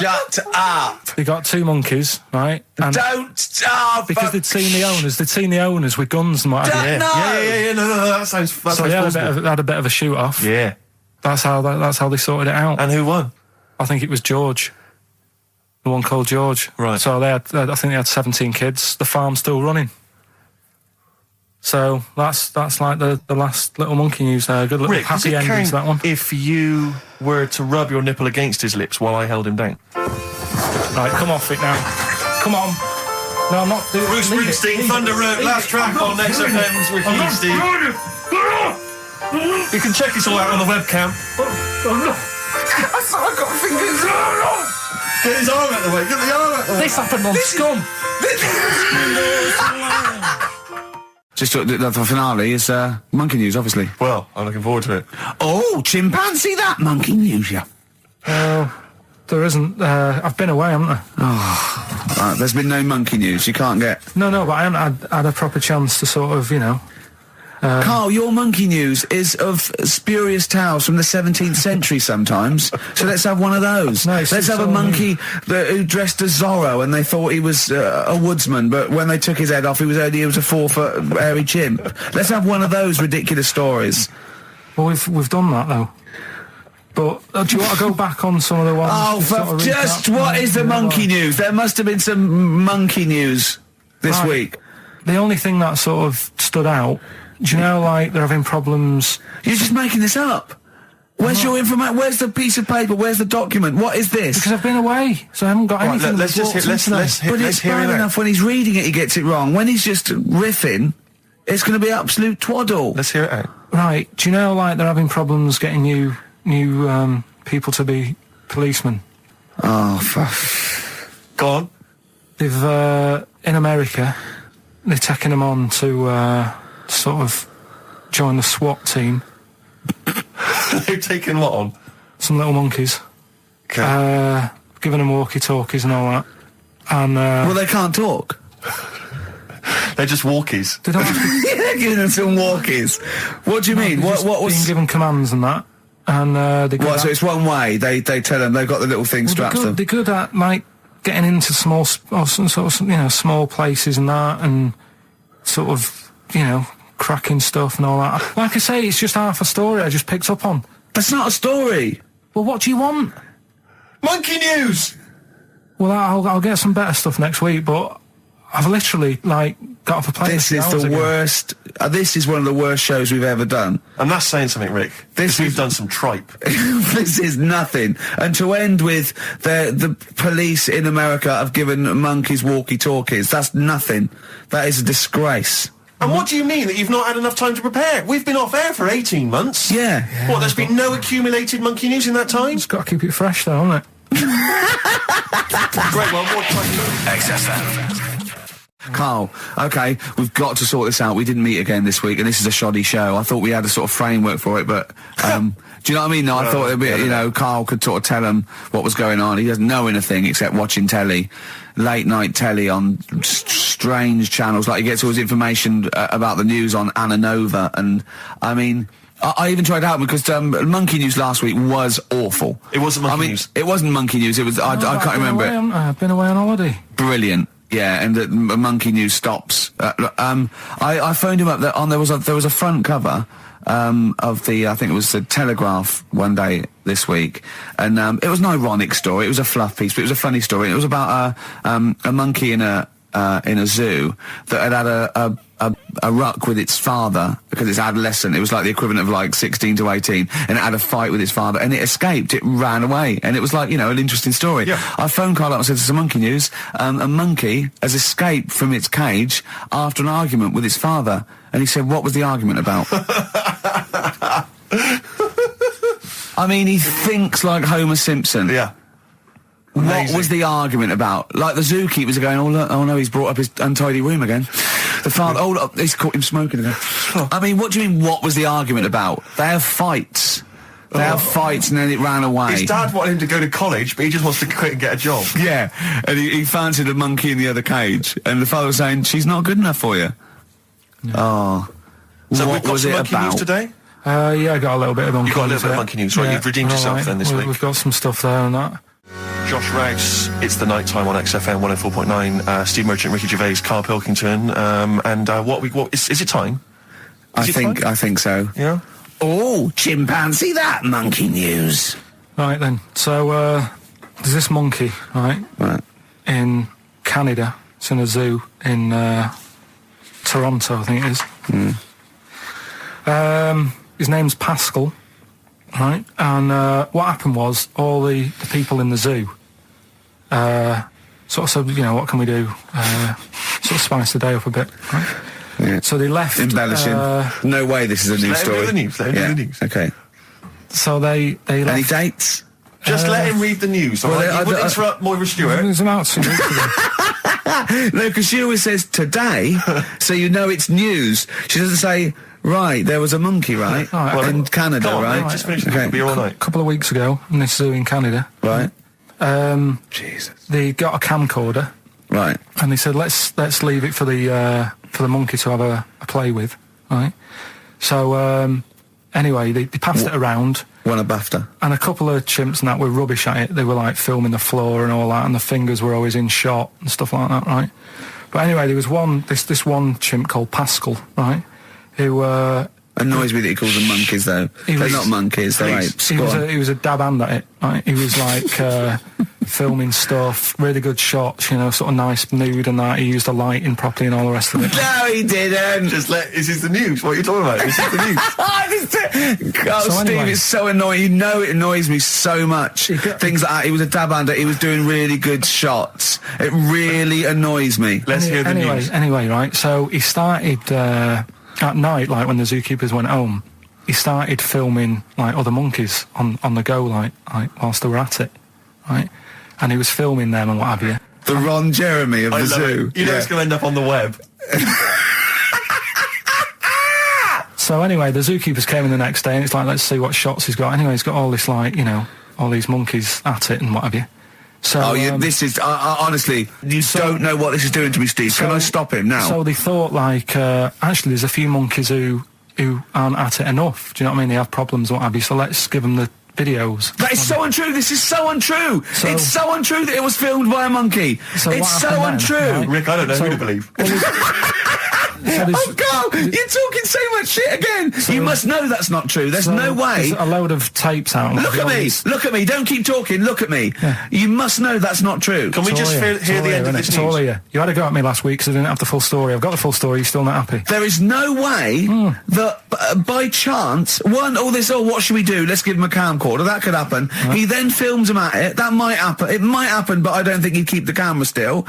Shut up! They got two monkeys, right? And Don't stop! because they'd seen the owners with guns and what have you. No! Yeah. No. That sounds So they had a bit of a shoot-off. Yeah. That's how they sorted it out. And who won? I think it was George. The one called George. Right. So I think they had 17 kids. The farm's still running. So that's like the last little monkey news there. Good little Rick, does happy it ending to that one. count if you were to rub your nipple against his lips while I held him down? Right, come off it now. Come on. No, I'm not doing Bruce leave it. Springsteen, Leave Thunder it. Road, Leave last it. track on XFM's with you, Steve. You can check this all out on the webcam. I got fingers. Get his arm out the way. Get the arm out the way. This happened on Scum. Just the finale is monkey news, obviously. Well, I'm looking forward to it. Oh, chimpanzee, that monkey news, you There isn't. I've been away, haven't I? Right, there's been no monkey news. You can't get. No, but I haven't had a proper chance to sort of, you know. Carl, your monkey news is of spurious tales from the 17th century sometimes. So let's have one of those. No, Let's it's have a all monkey who dressed as Zorro and they thought he was a woodsman, but when they took his head off, he was a 4-foot hairy chimp. Let's have one of those ridiculous stories. Well, we've done that though. But do you want to go back on some of the ones? Oh, to sort for of just recap? what is the monkey news? There must have been some monkey news this Right. week. The only thing that sort of stood out, do you know, like they're having problems. You're just making this up. Where's your information? Where's the piece of paper? Where's the document? What is this? Because I've been away, so I haven't got anything. let's just brought hear- to me let's today. hear- But it's hear bad it out. enough when he's reading it, he gets it wrong. When he's just riffing, it's going to be absolute twaddle. Let's hear it out. Right, do you know, like they're having problems getting new people to be policemen? Oh, Go on. They've in America, they're taking them on to sort of join the SWAT team. They've taken what on? Some little monkeys, Okay. giving them walkie-talkies and all that. And well, they can't talk. They're just walkies. They don't have to Yeah, giving them some walkies. What do you mean? They're What just being was... given commands and that. And they What, so it's one way, they tell them, they've got the little thing strapped to them. they're good at, like, getting into small, small places and that, and sort of, cracking stuff and all that. Like I say, it's just half a story I just picked up on. That's not a story. Well, what do you want? Monkey news! Well, I'll get some better stuff next week, but I've literally, like, got off a plane. This is the worst, this is one of the worst shows we've ever done. And that's saying something, Rick. We've done some tripe. This is nothing. And to end with, the police in America have given monkeys walkie-talkies. That's nothing. That is a disgrace. And what do you mean that you've not had enough time to prepare? We've been off air for 18 months. Yeah. What, there's been no accumulated monkey news in that time? It's got to keep it fresh, though, hasn't it? Great, well, what XFM. Carl, okay, we've got to sort this out. We didn't meet again this week, and this is a shoddy show. I thought we had a sort of framework for it, but, do you know what I mean? No, I thought it'd be, Carl could sort of tell him what was going on. He doesn't know anything except watching telly, late night telly on strange channels. Like, he gets all his information about the news on Anna Nova, and, I mean... I even tried to help him because Monkey News last week was awful. It wasn't Monkey News. It wasn't Monkey News. It was. I can't remember it. I've been away on holiday. Brilliant. Yeah, and the Monkey News stops. I phoned him up. There was a front cover of the, I think it was the Telegraph one day this week, and it was an ironic story. It was a fluff piece, but it was a funny story. And it was about a monkey in a zoo that had a ruck with its father because it's adolescent. It was like the equivalent of like 16 to 18, and it had a fight with its father, and it escaped. It ran away, and it was like, an interesting story. Yeah. I phoned Carl up and said, "This is Monkey News. A monkey has escaped from its cage after an argument with its father." And he said, "What was the argument about?" I mean, he thinks like Homer Simpson. Yeah. What was the argument about? Like, the zookeepers are going, "Oh, look, oh no, he's brought up his untidy room again." The father, "Oh, look, he's caught him smoking again." I mean, what do you mean, what was the argument about? They have fights. They have fights, and then it ran away. His dad wanted him to go to college, but he just wants to quit and get a job. Yeah, and he fancied a monkey in the other cage, and the father was saying, "She's not good enough for you." No. Oh. So what we've got was some it monkey about? news today? Yeah, I got a little bit of monkey news. You got a little bit of there. monkey news, right? Yeah, You've redeemed all yourself right. then this week. We've got some stuff there and that. Josh Rouse, it's the night time on XFM 104.9. Steve Merchant, Ricky Gervais, Karl Pilkington, and what is it time? I think so. Yeah. Oh, chimpanzee, that monkey news. Right then, so there's this monkey, right, in Canada. It's in a zoo in Toronto, I think it is. His name's Pascal, right? And what happened was all the people in the zoo sort of said, what can we do? Sort of spice the day up a bit, right? Yeah. So they left. Embellishing. No way this is a news story. Let him do the news. Okay. So they left. Any dates? Just let him read the news. All right? You wouldn't interrupt Moira Stewart. There's about 2 weeks ago. No, because she always says today, so you know it's news. She doesn't say, right, there was a monkey, right? Right, in Canada, Come on, right? mate, just finish it. It'll be all night. A couple of weeks ago in this zoo in Canada. Right. Jesus. They got a camcorder. Right. And they said, let's leave it for the monkey to have a play with, right? So anyway, they passed it around, Won a BAFTA. and a couple of chimps and that were rubbish at it. They were like filming the floor and all that, and the fingers were always in shot and stuff like that, right? But anyway, there was this one chimp called Pascal, right? Who Annoys me that he calls them monkeys, though. They're not monkeys, they're apes. he was a dab hand at it, right? He was like filming stuff, really good shots, sort of nice nude and that. He used the lighting properly and all the rest of it. No, he didn't. This is the news. What are you talking about? This is the news. Oh, Steve, anyway. it's so annoying. It annoys me so much. Things like that. He was a dab hand. He was doing really good shots. It really annoys me. Let's hear the news. Anyway, right, so he started, at night, like when the zookeepers went home, he started filming, like, other monkeys on the go, like whilst they were at it, right? And he was filming them and what have you. The Ron Jeremy of I the love zoo. it. You know it's going to end up on the web. So anyway, the zookeepers came in the next day, and it's like, let's see what shots he's got. Anyway, he's got all this, like, all these monkeys at it and what have you. Oh, this is honestly, you don't know what this is doing to me, Steve. Can I stop him now? So they thought, like, actually, there's a few monkeys who aren't at it enough. Do you know what I mean? They have problems, what have you. So let's give them the videos. That is so untrue. This is so untrue. It's so untrue that it was filmed by a monkey. So it's so untrue. Right? Rick, I don't know who to believe. Oh, Carl, you're talking so much shit again. You must know that's not true. There's no way. There's a load of tapes out. Look at me. Look at me. Don't keep talking. Look at me. Yeah. You must know that's not true. Can we just hear the end of this It's news? all here. You had a go at me last week because I didn't have the full story. I've got the full story. You're still not happy. There is no way that by chance, what should we do? Let's give him a camcorder. That could happen. Right. He then films him at it. That might happen. It might happen, but I don't think he'd keep the camera still.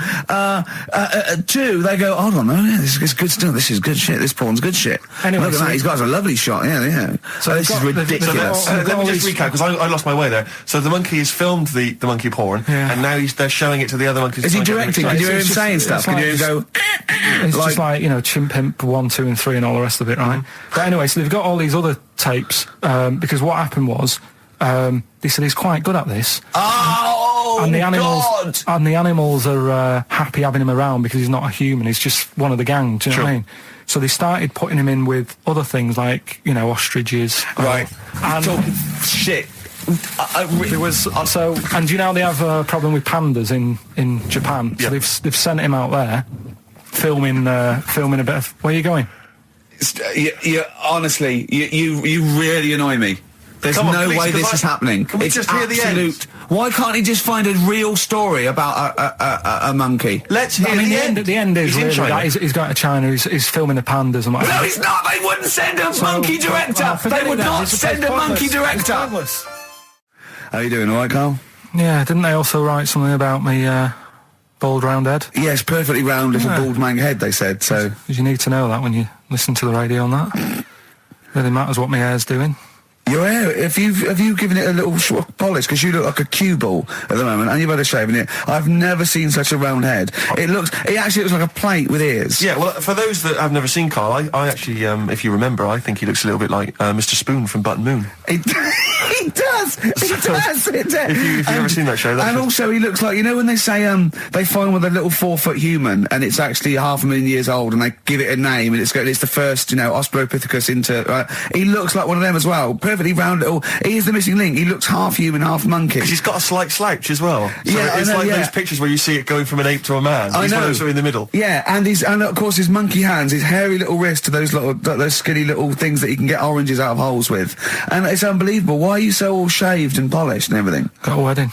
Two, they go, hold on, this is good stuff. This is good shit. This porn's good shit. Anyway, look at that. He's got a lovely shot. Yeah. So this is ridiculous. Let me just recap, because I lost my way there. So the monkey has filmed the monkey porn, and now they're showing it to the other monkeys. Is he directing? Can you hear him saying stuff? Can you hear him go... It's just like, Chimp Pimp 1, 2 and 3 and all the rest of it, right? But anyway, so they've got all these other tapes, because what happened was, they said he's quite good at this. Oh, and the animals God! are happy having him around because he's not a human, he's just one of the gang, do you know what I mean? So they started putting him in with other things like, ostriches. Right. And talking shit. There was and do you know they have a problem with pandas in Japan? So they've sent him out there, filming a bit of. Where are you going? Honestly, you really annoy me. There's no way this is happening. Can we just hear the end? Why can't he just find a real story about a monkey? Let's hear the end. The end is really that he's going to China. He's filming the pandas and whatever. No, he's not. They wouldn't send a monkey director. They would not send a monkey director. How are you doing? All right, Carl? Yeah. Didn't they also write something about me? Bald round head? Yes, perfectly round little bald man head, they said, so... You need to know that when you listen to the radio on that. Really matters what my hair's doing. Your hair, have you given it a little polish? Because you look like a cue ball at the moment, and you've had a shave in it. I've never seen such a round head. It actually looks like a plate with ears. Yeah, well, for those that have never seen Carl, I actually, if you remember, I think he looks a little bit like Mr. Spoon from Button Moon. He does. If you've ever seen that show, that's and also he looks like, when they say they find with a little 4-foot human, and it's actually 500,000 years old, and they give it a name, and it's the first, Australopithecus into. He looks like one of them as well. Perfectly round little. He is the missing link. He looks half human, half monkey. Because he's got a slight slouch as well. So it's like those pictures where you see it going from an ape to a man. He's one of those in the middle. Yeah, and of course his monkey hands, his hairy little wrist to those skinny little things that he can get oranges out of holes with, and it's unbelievable. Why are you so all shaved and polished and everything? Got a wedding.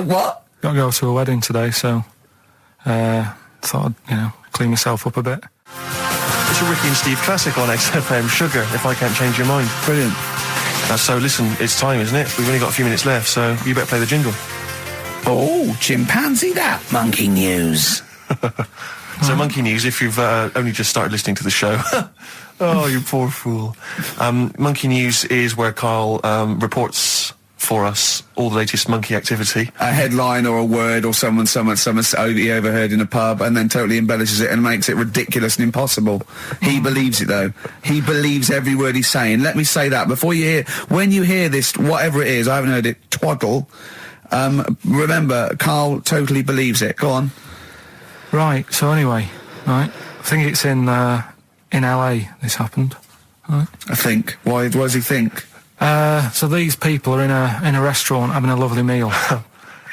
What? Got to go to a wedding today, so thought I'd clean myself up a bit. It's a Ricky and Steve classic on XFM, Sugar, If I Can't Change Your Mind. Brilliant. So listen, it's time, isn't it? We've only got a few minutes left, so you better play the jingle. Oh, chimpanzee that. Monkey news. So monkey news, if you've only just started listening to the show. Oh, you poor fool. Monkey news is where Carl reports for us all the latest monkey activity. A headline or a word or someone he overheard in a pub, and then totally embellishes it and makes it ridiculous and impossible. He believes it, though. He believes every word he's saying. Let me say that when you hear this, whatever it is, I haven't heard it, twaddle, remember, Carl totally believes it. Go on. Right, so anyway, I think it's in LA this happened. Right. I think. Why does he think? So these people are in a restaurant having a lovely meal.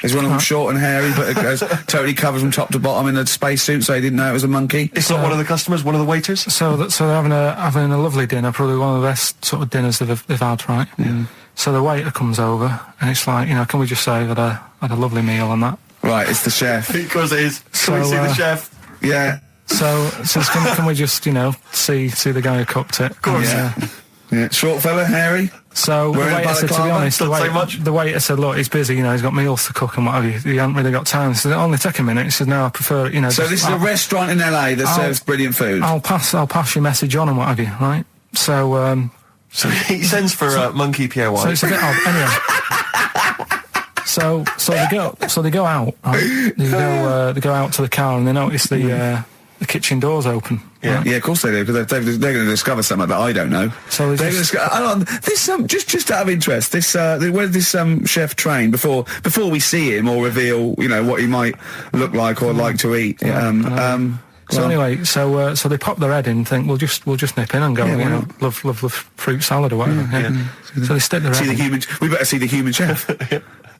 Is one of them short and hairy, but it goes totally covers from top to bottom in a spacesuit, so he didn't know it was a monkey? It's not one of the customers, one of the waiters? So they're having a lovely dinner, probably one of the best sort of dinners they've had, right? Yeah. So the waiter comes over, and it's like, can we just say that I had a lovely meal and that? Right, it's the chef. Because it is. Can we see the chef? Yeah. So can we just, see the guy who cooked it? Of course. Yeah. Short fella, hairy. So the waiter said, to be honest, the waiter said, look, he's busy, he's got meals to cook and what have you. He hasn't really got time. He said, only take a minute. He said, no, I prefer it, So this is a restaurant in LA that serves brilliant food. I'll pass your message on and what have you, right? So, So he sends for Monkey Pierre White. So it's a bit odd. Anyway. So they go out, right? They go out to the car and they notice the the kitchen doors open. Yeah. Yeah, of course they do, because they're going to discover something that I don't know. So they're going to hang on, this just out of interest, this where did this chef train before we see him or reveal, you know, what he might look like or like to eat? So anyway, so they pop their head in and think, we'll just nip in and go, Yeah, you know, love fruit salad or whatever. Yeah. So they stick their head in. We better see the human chef.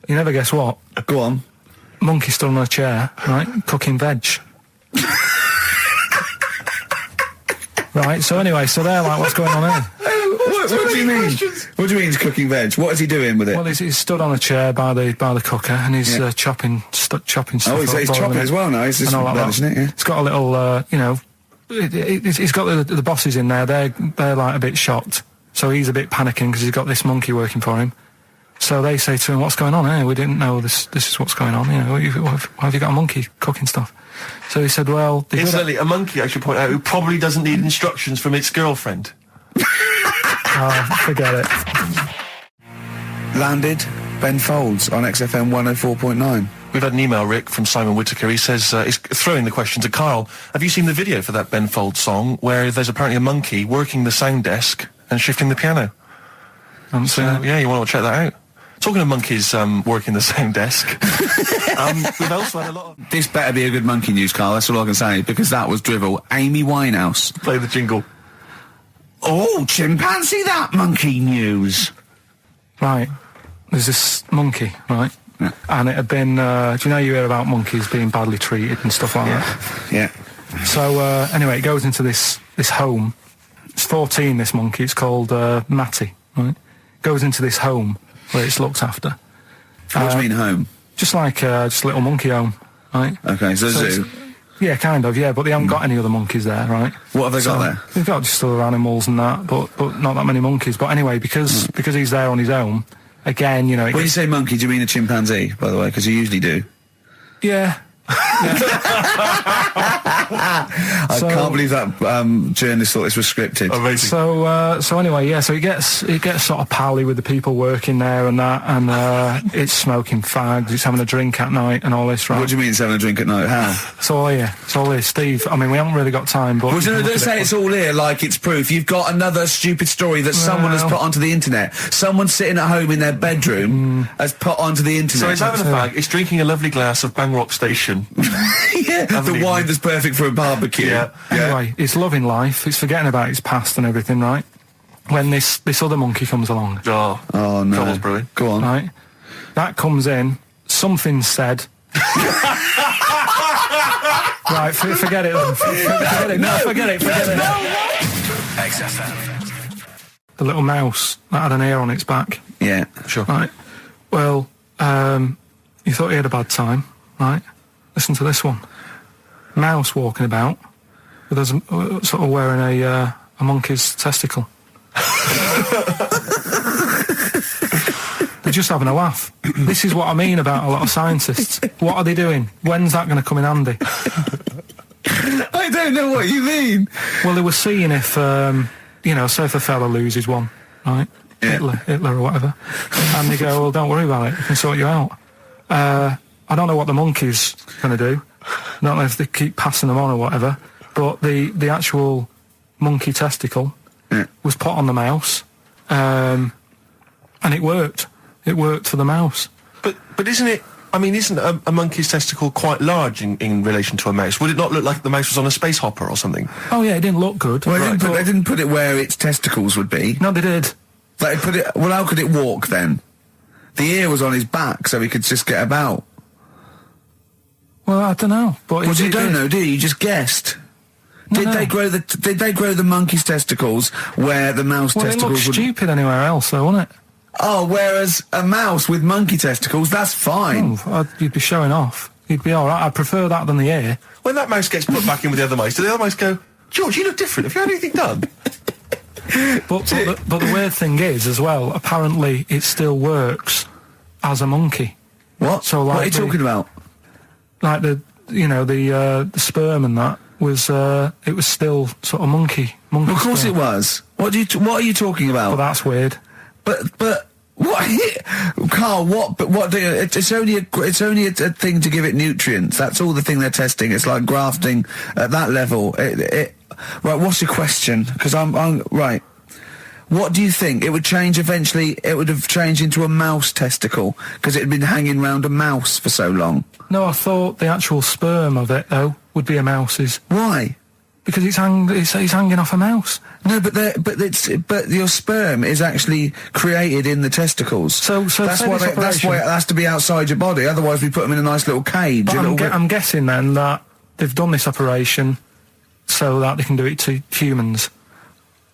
You never guess what? Go on. Monkey stood on a chair, right, cooking veg. Right, so anyway, so they're like, what's going on here? What do you mean? What do you mean he's cooking veg? What is he doing with it? Well, he's stood on a chair by the cooker and he's chopping stuff. Oh, he's chopping as well now. He's just relishing it. Yeah. It's got a little, you know, he's got the bosses in there. They're like a bit shocked. So he's a bit panicking because he's got this monkey working for him. So they say to him, "What's going on here? We didn't know this is what's going on. You know, why have you got a monkey cooking stuff?" So he said, "Well, incidentally, a monkey, I should point out, who probably doesn't need instructions from its girlfriend." Oh, forget it. Landed Ben Folds on XFM 104.9. We've had an email, Rick, from Simon Whittaker. He says, he's throwing the question to Karl. Have you seen the video for that Ben Folds song where there's apparently a monkey working the sound desk and shifting the piano? So, yeah, you want to check that out. Talking of monkeys working the sound desk, we've also had a lot of... This better be a good monkey news, Carl, that's all I can say, because that was drivel. Amy Winehouse. Play the jingle. Oh, chimpanzee, that monkey news. Right. There's this monkey, right? Yeah. And it had been, do you know you hear about monkeys being badly treated and stuff like that? Yeah. So, anyway, it goes into this home. It's 14, this monkey. It's called Matty, right? Goes into this home where it's looked after. What do you mean home? Just like, just a little monkey home, right? Okay, so zoo. Yeah, kind of, yeah, but they haven't got any other monkeys there, right? What have they got there? They've got just other animals and that, but not that many monkeys. But anyway, because he's there on his own, again, you know... When you say monkey, do you mean a chimpanzee, by the way? Because you usually do. Yeah. I can't believe that journalist thought this was scripted. Amazing. So anyway, yeah. So he gets sort of pally with the people working there and that, and it's smoking fags. It's having a drink at night and all this, right? What do you mean it's having a drink at night? How? It's all here. It's all here, Steve. I mean, we haven't really got time, but Well, don't say it's all here like it's proof. You've got another stupid story that someone has put onto the internet. Someone sitting at home in their bedroom has put onto the internet. So he's having a fag, he's drinking a lovely glass of Bang Rock Station. Yeah, the wine that's perfect for a barbecue. Yeah. Anyway, it's loving life. It's forgetting about its past and everything, right? When this other monkey comes along, Oh no. Trouble's brewing. Go on. right? That comes in. Something said. Right, forget it then. Forget it. No, forget it. XFM. The little mouse that had an ear on its back. Yeah. Sure. Right. Well, you thought he had a bad time, right? Listen to this one. Mouse walking about with us sort of wearing a monkey's testicle. They're just having a laugh. This is what I mean about a lot of scientists. What are they doing? When's that going to come in handy? I don't know what you mean. Well, they were seeing if, you know, say if a fella loses one, right? Yeah. Hitler or whatever. And they go, well, don't worry about it. We can sort you out. I don't know what the monkey's going to do. I don't know if they keep passing them on or whatever. But the actual monkey testicle was put on the mouse. And it worked. It worked for the mouse. But isn't it... I mean, isn't a monkey's testicle quite large in relation to a mouse? Would it not look like the mouse was on a space hopper or something? Oh, yeah, it didn't look good. Well, they didn't put it where its testicles would be. No, they did. They put it... Well, how could it walk then? The ear was on his back, so he could just get about. Well, I don't know. But Well, you don't know, do you? You just guessed. Did they grow the monkey's testicles where the mouse Well, it testicles looks would... stupid anywhere else, though, wouldn't it? Oh, whereas a mouse with monkey testicles, that's fine. Oh, you'd be showing off. You'd be all right. I'd prefer that than the ear. When that mouse gets put back in with the other mice, do the other mice go, George, you look different. Have you had anything done? But the weird thing is, as well, apparently it still works as a monkey. What? So, what like are you talking about? Like the sperm and that was it was still sort of monkey. Of course sperm. it was. What are you talking But about? that's weird. But What, Carl? What do you? It's only a thing to give it nutrients. That's all the thing they're testing. It's like grafting at that level. Right. What's your question? Because I'm right. What do you think? It would change eventually. It would have changed into a mouse testicle because it had been hanging round a mouse for so long. No, I thought the actual sperm of it though would be a mouse's. Why? Because it's hanging off a mouse. No, but your sperm is actually created in the testicles. So that's why it has to be outside your body. Otherwise, we put them in a nice little cage. But I'm guessing then that they've done this operation so that they can do it to humans.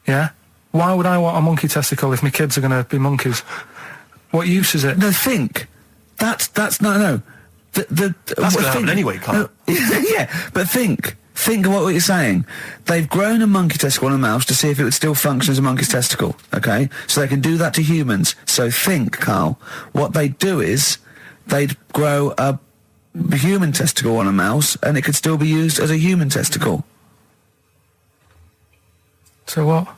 Yeah. Why would I want a monkey testicle if my kids are going to be monkeys? What use is it? No, think. That's no. That's going to happen anyway, Carl. No, yeah, but think. Think of what you're saying. They've grown a monkey testicle on a mouse to see if it would still function as a monkey's testicle, okay? So they can do that to humans. So think, Carl. What they'd do is they'd grow a human testicle on a mouse and it could still be used as a human testicle. So what?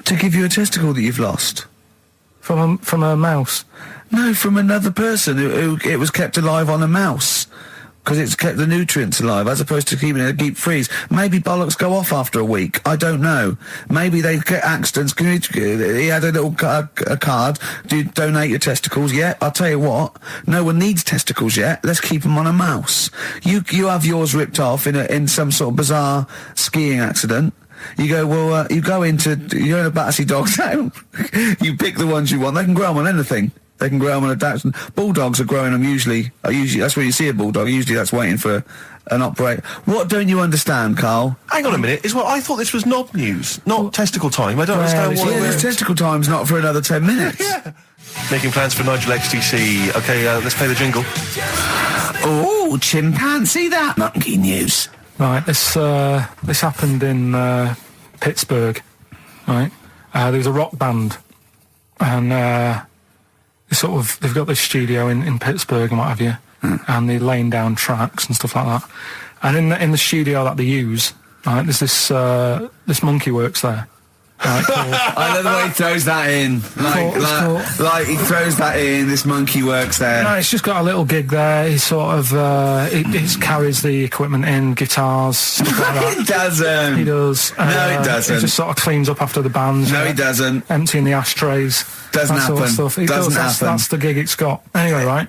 To give you a testicle that you've lost. From a mouse? No, from another person who it was kept alive on a mouse. Because it's kept the nutrients alive, as opposed to keeping it in a deep freeze. Maybe bollocks go off after a week. I don't know. Maybe they get accidents. He had a little a card. Do you donate your testicles? Yeah, I'll tell you what. No one needs testicles yet. Let's keep them on a mouse. You have yours ripped off in some sort of bizarre skiing accident. You go, well, you're in a Battersea Dog Town. You pick the ones you want. They can grow them on anything. They can grow them on a Dachshund. Bulldogs are growing them usually that's where you see a bulldog. Usually that's waiting for an operate. What don't you understand, Carl? Hang on a minute. I thought this was knob news, not testicle time. I don't understand why. Yeah, this testicle time's not for another 10 minutes. Yeah. Making plans for Nigel XTC. Okay, let's play the jingle. Oh, chimpanzee that monkey news. Right, this happened in Pittsburgh, right? There was a rock band, and they've got this studio in Pittsburgh and what have you, and they're laying down tracks and stuff like that. And in the studio that they use, right, there's this monkey works there. Right, I love the way he throws that in. Like he throws that in. This monkey works there. No, he's just got a little gig there. He sort of he carries the equipment in, guitars, stuff like that. He doesn't. He does. No, he doesn't. He just sort of cleans up after the bands. No, he doesn't. Emptying the ashtrays. Doesn't happen. Sort of stuff. Doesn't happen. That's the gig it's got. Anyway, right.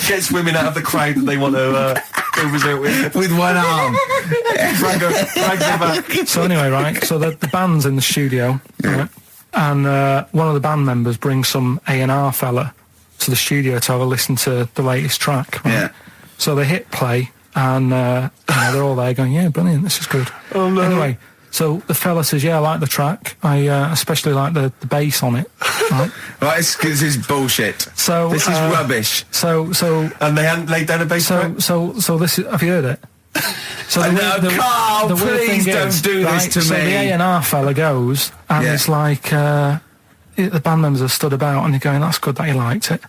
Gets women out of the crowd that they want to go visit with one arm. Drags them back. So anyway, right. So the band's in the studio, right? And one of the band members brings some A&R fella to the studio to have a listen to the latest track. Right? Yeah. So they hit play, and they're all there going, "Yeah, brilliant, this is good." Oh no. Anyway. So the fella says, "Yeah, I like the track. I especially like the bass on it." Right? Right, this is bullshit. So this is rubbish. So and they hadn't laid down a bass track. So this is. Have you heard it? So Carl, please don't do this to me. So the A&R fella goes, and it's like the band members are stood about, and they're going, "That's good that you liked it."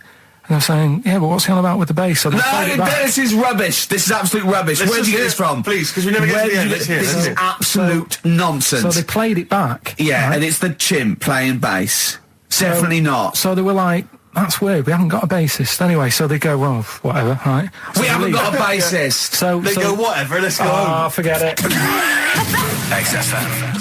And they're saying, "Yeah, but what's he on about with the bass?" So this is rubbish. This is absolute rubbish. Where did you get this from? Please, because we never get to the end. This is absolute nonsense. So they played it back. Yeah, right? And it's the chimp playing bass. Definitely not. So they were like, "That's weird. We haven't got a bassist." Anyway, so they go, "Well, whatever, right?" So we haven't got a bassist. So they go, "Whatever. Let's go home." Forget it. XFM.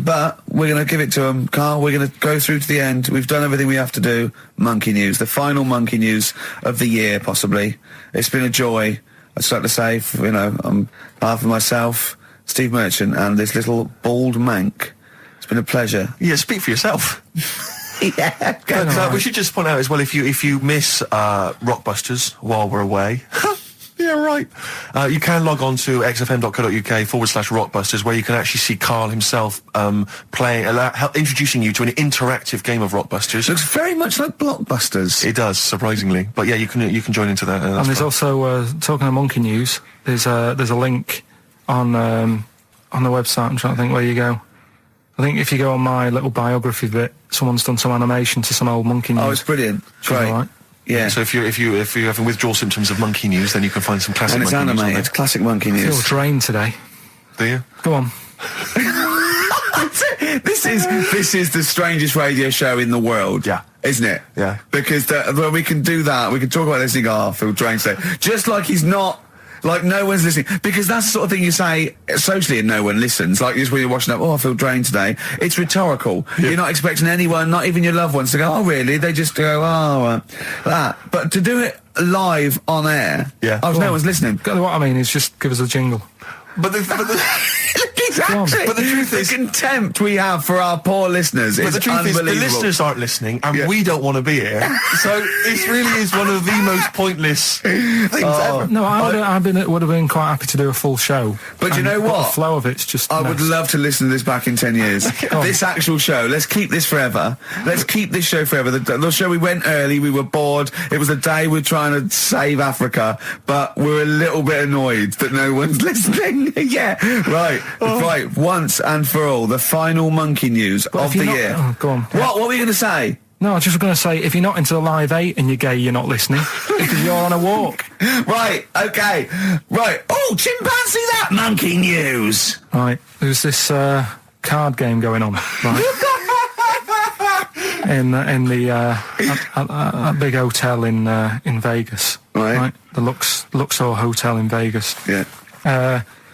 But we're going to give it to them, Carl. We're going to go through to the end. We've done everything we have to do. Monkey news. The final monkey news of the year, possibly. It's been a joy. I'd just like to say, on behalf of myself, Steve Merchant, and this little bald mank, it's been a pleasure. Yeah, speak for yourself. Yeah. We should just point out as well, if you miss Rockbusters while we're away... Yeah, right. You can log on to xfm.co.uk/Rockbusters, where you can actually see Karl himself introducing you to an interactive game of Rockbusters. Looks very much like Blockbusters. It does, surprisingly. But yeah, you can join into that. And there's also talking of monkey news. There's a link on the website. I'm trying to think where you go. I think if you go on my little biography bit, someone's done some animation to some old monkey news. Oh, it's brilliant. Great. Right. Yeah. So if you're having withdrawal symptoms of monkey news, then you can find some classic. And it's monkey animated. News classic monkey news. I feel drained today. Do you? Go on. I This is the strangest radio show in the world. Yeah. Isn't it? Yeah. Because well, we can do that. We can talk about this and go, Phil Drain say, just like he's not. Like, no one's listening. Because that's the sort of thing you say socially and no one listens. Like, just when you're watching up, I feel drained today. It's rhetorical. Yeah. You're not expecting anyone, not even your loved ones, to go, oh, really? They just go, that. But to do it live on air, no one's listening. What I mean is just give us a jingle. But the exactly. But the truth is, the contempt we have for our poor listeners is unbelievable. The listeners aren't listening, and we don't want to be here. So this really is one of the most pointless things ever. No, would have been quite happy to do a full show. But you know what? The flow of it's just. I would love to listen to this back in 10 years. This actual show. Let's keep this forever. Let's keep this show forever. The show we went early. We were bored. It was a day we're trying to save Africa, but we're a little bit annoyed that no one's listening. Right. Once and for all, the final monkey news of the year. Oh, go on. What were you going to say? No, I was just going to say, if you're not into the Live 8 and you're gay, you're not listening. Because you're on a walk. Right, okay. Right. Oh, chimpanzee that monkey news. Right. There's this card game going on, right? in the big hotel in Vegas. Right. The Luxor Hotel in Vegas. Yeah.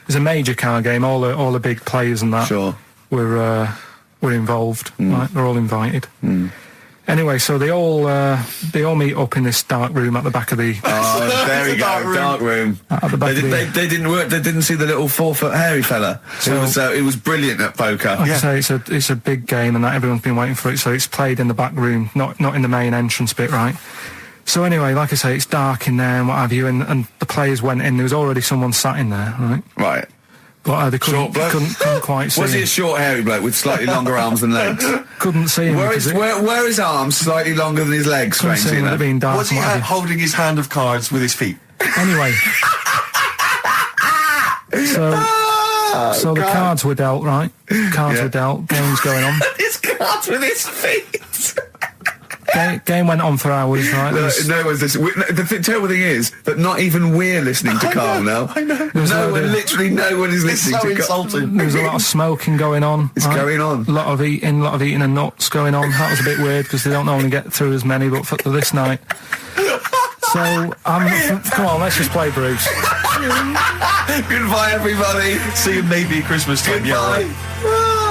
There's a major card game. All the big players and that were involved. Right? They're all invited. Anyway, so they all meet up in this dark room at the back of the. Oh, there we go, dark room. At the back they didn't work. They didn't see the little 4-foot hairy fella. So it was brilliant at poker. Like I say, it's a big game, and that everyone's been waiting for it. So it's played in the back room, not in the main entrance bit, right? So anyway, like I say, it's dark in there and what have you, and the players went in. There was already someone sat in there, right? Right. But they couldn't quite see Was him. he a short, hairy bloke with slightly longer arms than legs? Couldn't see him. Were his arms slightly longer than his legs, Couldn't see him, it had been dark. Was he holding his hand of cards with his feet? Anyway. So the cards were dealt, right? Cards were dealt, game's going on. His cards with his feet! Game went on for hours, right? No one's listening. The terrible thing is that not even we're listening to Carl now. I know. Literally no one is listening to Carl. Insulting. There was a lot of smoking going on. It's going on. A lot of eating and nuts going on. That was a bit weird because they don't normally get through as many, but for this night. So, come on, let's just play Bruce. Goodbye, everybody. See you maybe at Christmas time. Goodbye. Yeah.